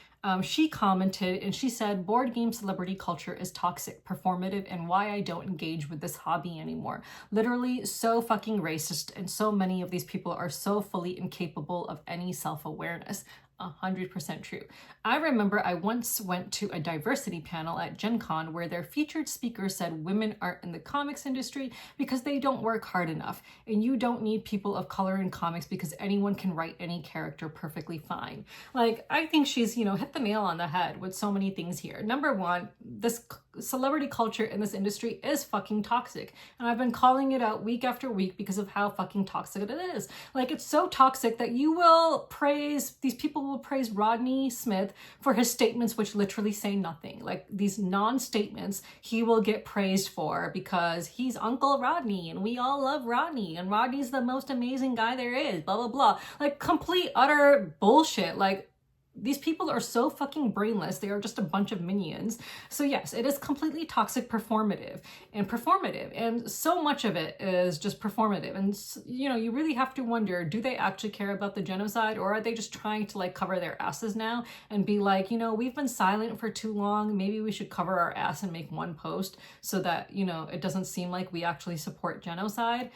she commented and she said, board game celebrity culture is toxic, performative, and why I don't engage with this hobby anymore. Literally so fucking racist, and so many of these people are so fully incapable of any self-awareness. 100% true. I remember I once went to a diversity panel at Gen Con where their featured speaker said women aren't in the comics industry because they don't work hard enough, and you don't need people of color in comics because anyone can write any character perfectly fine. Like, I think she's, hit the nail on the head with so many things here. Number one, this celebrity culture in this industry is fucking toxic, and I've been calling it out week after week because of how fucking toxic it is. Like, it's so toxic that these people will praise Rodney Smith for his statements which literally say nothing. Like, these non-statements he will get praised for because he's Uncle Rodney and we all love Rodney and Rodney's the most amazing guy there is, blah blah blah. Like, complete utter bullshit. Like, these people are so fucking brainless. They are just a bunch of minions. So yes, it is completely toxic, performative. And so much of it is just performative. And, you really have to wonder, do they actually care about the genocide, or are they just trying to like cover their asses now and be like, we've been silent for too long. Maybe we should cover our ass and make one post so that, it doesn't seem like we actually support genocide.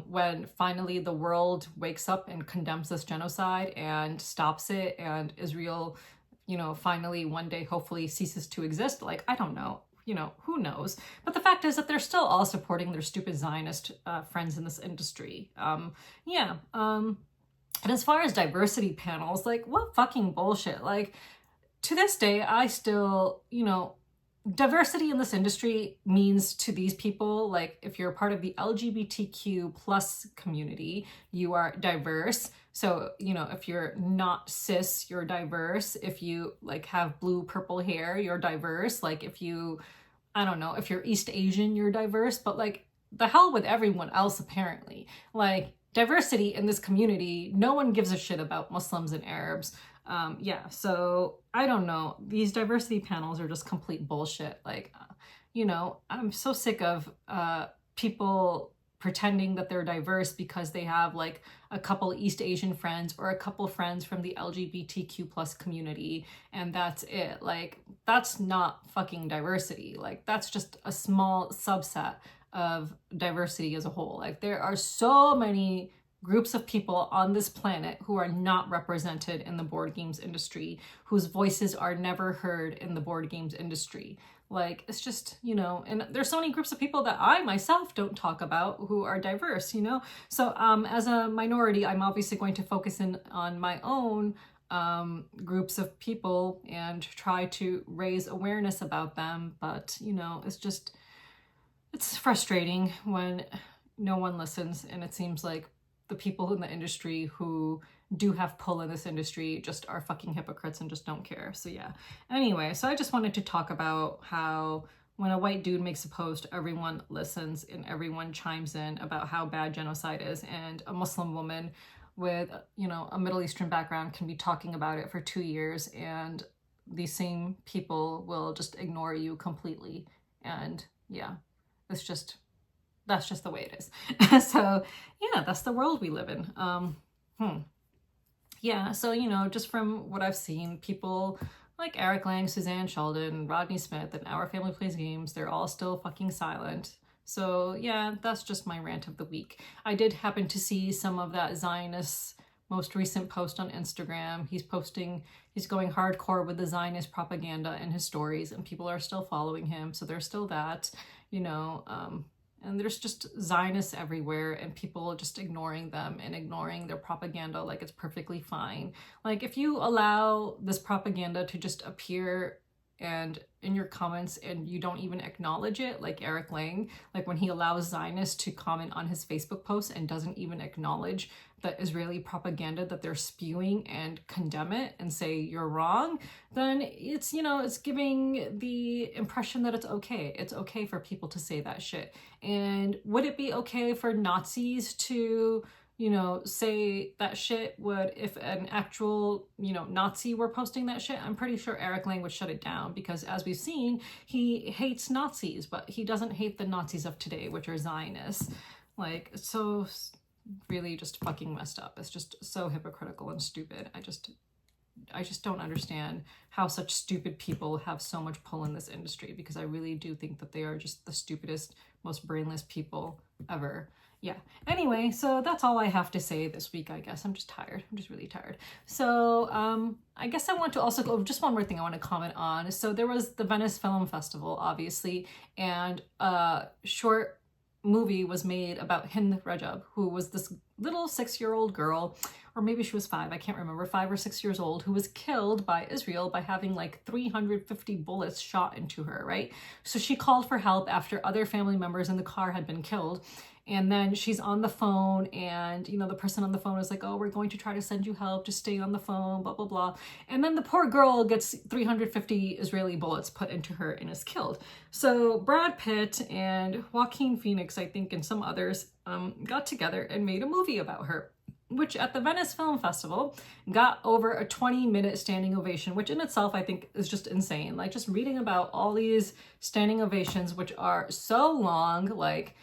When finally the world wakes up and condemns this genocide and stops it, and Israel you know, finally one day hopefully ceases to exist. Like, I don't know, you know, who knows? But the fact is that they're still all supporting their stupid Zionist friends in this industry. Yeah. And as far as diversity panels, like, what fucking bullshit. Like, to this day, I still, you know, diversity in this industry means to these people, like, if you're a part of the LGBTQ plus community, you are diverse. So, you know, if you're not cis, you're diverse. If you like have blue, purple hair, you're diverse. Like, if you, I don't know, if you're East Asian, you're diverse. But like, the hell with everyone else, apparently. Like, diversity in this community, no one gives a shit about Muslims and Arabs. Yeah, so I don't know. These diversity panels are just complete bullshit. Like, you know, I'm so sick of people pretending that they're diverse because they have like a couple East Asian friends or a couple friends from the LGBTQ plus community, and that's it. Like, that's not fucking diversity. Like, that's just a small subset of diversity as a whole. Like, there are so many groups of people on this planet who are not represented in the board games industry, whose voices are never heard in the board games industry. Like, it's just, you know, and there's so many groups of people that I myself don't talk about who are diverse, you know? So as a minority, I'm obviously going to focus in on my own groups of people and try to raise awareness about them. But, you know, it's frustrating when no one listens, and it seems like the people in the industry who do have pull in this industry just are fucking hypocrites and just don't care. So yeah. Anyway, so I just wanted to talk about how when a white dude makes a post, everyone listens and everyone chimes in about how bad genocide is, and a Muslim woman with, you know, a Middle Eastern background can be talking about it for 2 years, and these same people will just ignore you completely. And yeah, that's just the way it is. So yeah, that's the world we live in. Yeah, so, you know, just from what I've seen, people like Eric Lang, Suzanne Sheldon, Rodney Smith, and Our Family Plays Games, they're all still fucking silent. So yeah, that's just my rant of the week. I did happen to see some of that Zionist's most recent post on Instagram. He's going hardcore with the Zionist propaganda in his stories, and people are still following him. So there's still that, you know, and there's just Zionists everywhere, and people just ignoring them and ignoring their propaganda like it's perfectly fine. Like, if you allow this propaganda to just appear and in your comments and you don't even acknowledge it, like Eric Lang, like when he allows Zionists to comment on his Facebook post and doesn't even acknowledge the Israeli propaganda that they're spewing and condemn it and say you're wrong, then it's, you know, it's giving the impression that it's okay. It's okay for people to say that shit. And would it be okay for Nazis to, you know, say that shit? Would, if an actual, you know, Nazi were posting that shit, I'm pretty sure Eric Lang would shut it down, because as we've seen, he hates Nazis, but he doesn't hate the Nazis of today, which are Zionists. Like, it's so really just fucking messed up. It's just so hypocritical and stupid. I just don't understand how such stupid people have so much pull in this industry, because I really do think that they are just the stupidest, most brainless people ever. Yeah. Anyway, so that's all I have to say this week, I guess. I'm just tired. I'm just really tired. So I guess I want to also go, just one more thing I want to comment on. So there was the Venice Film Festival, obviously, and a short movie was made about Hind Rajab, who was this little 6-year-old girl, or maybe she was 5, I can't remember, 5 or 6 years old, who was killed by Israel by having like 350 bullets shot into her, right? So she called for help after other family members in the car had been killed. And then she's on the phone, and, you know, the person on the phone is like, oh, we're going to try to send you help, just stay on the phone, blah, blah, blah. And then the poor girl gets 350 Israeli bullets put into her and is killed. So Brad Pitt and Joaquin Phoenix, I think, and some others got together and made a movie about her, which at the Venice Film Festival got over a 20-minute standing ovation, which in itself I think is just insane. Like, just reading about all these standing ovations, which are so long, like,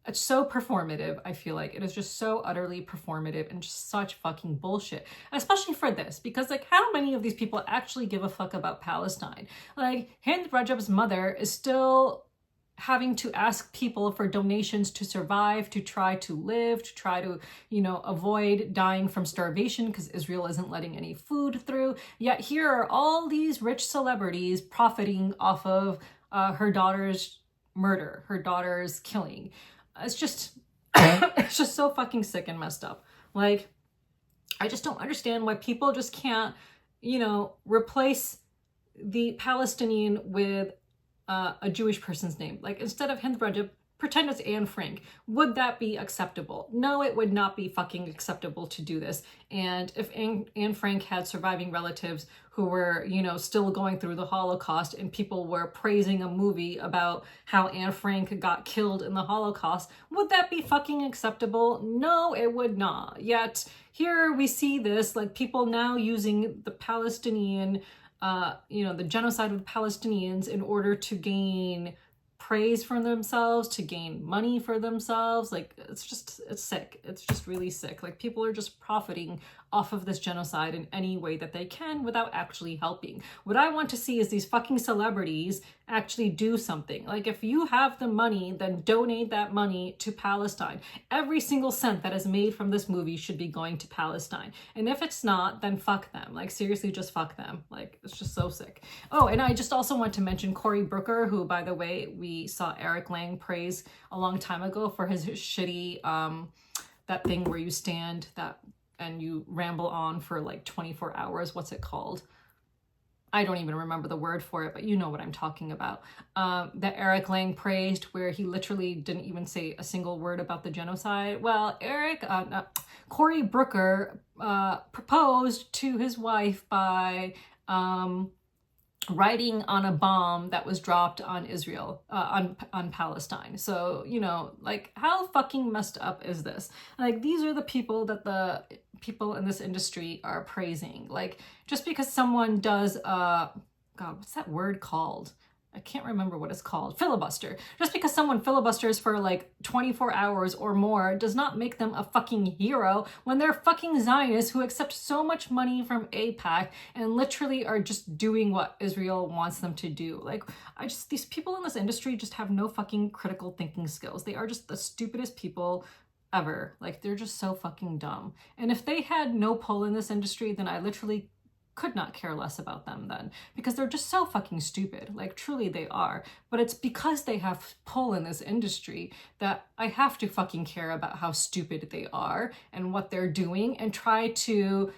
it's so performative. I feel like it is just so utterly performative and just such fucking bullshit, especially for this, because like, how many of these people actually give a fuck about Palestine? Like, Hind Rajab's mother is still having to ask people for donations to survive, to try to live, to try to, avoid dying from starvation because Israel isn't letting any food through. Yet here are all these rich celebrities profiting off of her daughter's murder, her daughter's killing. It's just, it's just so fucking sick and messed up. Like, I just don't understand why people just can't, replace the Palestinian with a Jewish person's name. Like, instead of Hind Rajab, pretend it's Anne Frank. Would that be acceptable? No, it would not be fucking acceptable to do this. And if Anne Frank had surviving relatives who were, still going through the Holocaust, and people were praising a movie about how Anne Frank got killed in the Holocaust, would that be fucking acceptable? No, it would not. Yet here we see this, like, people now using the Palestinian, the genocide of the Palestinians in order to gain praise for themselves, to gain money for themselves. Like, it's sick. It's just really sick. Like, people are just profiting off of this genocide in any way that they can without actually helping. What I want to see is these fucking celebrities actually do something. Like, if you have the money, then donate that money to Palestine. Every single cent that is made from this movie should be going to Palestine. And if it's not, then fuck them. Like, seriously, just fuck them. Like, it's just so sick. Oh, and I just also want to mention Cory Booker, who, by the way, we saw Eric Lang praise a long time ago for his shitty, that thing where you stand and you ramble on for like 24 hours. What's it called? I don't even remember the word for it, but you know what I'm talking about. That Eric Lang praised, where he literally didn't even say a single word about the genocide. Well, Cory Booker proposed to his wife by writing on a bomb that was dropped on Israel, on Palestine. So, like, how fucking messed up is this? Like, these are the people that the people in this industry are praising. Like, just because someone does, God, what's that word called? I can't remember what it's called. Filibuster. Just because someone filibusters for like 24 hours or more does not make them a fucking hero when they're fucking Zionists who accept so much money from AIPAC and literally are just doing what Israel wants them to do. Like, these people in this industry just have no fucking critical thinking skills. They are just the stupidest people ever. Like, they're just so fucking dumb. And if they had no pull in this industry, then I literally could not care less about them then, because they're just so fucking stupid. Like, truly they are. But it's because they have pull in this industry that I have to fucking care about how stupid they are and what they're doing, and try to,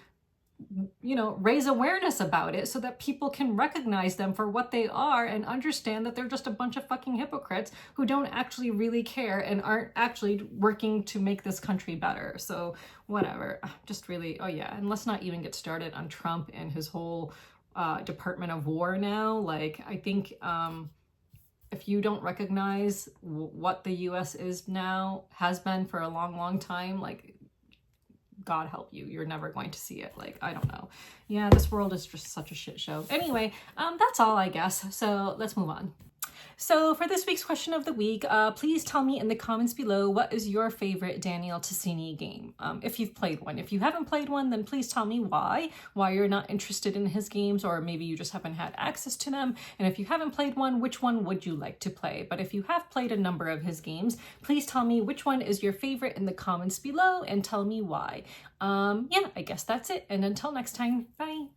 raise awareness about it so that people can recognize them for what they are and understand that they're just a bunch of fucking hypocrites who don't actually really care and aren't actually working to make this country better. So whatever, just really, oh yeah, and let's not even get started on Trump and his whole Department of War now. Like, I think if you don't recognize what the US is now, has been for a long, long time, like, God help you, you're never going to see it. Like, I don't know. Yeah, this world is just such a shit show. Anyway, that's all, I guess. So let's move on. So for this week's question of the week, please tell me in the comments below, what is your favorite Daniel Tessini game? If you've played one. If you haven't played one, then please tell me why you're not interested in his games, or maybe you just haven't had access to them. And if you haven't played one, which one would you like to play? But if you have played a number of his games, please tell me which one is your favorite in the comments below and tell me why. Yeah, I guess that's it. And until next time, bye.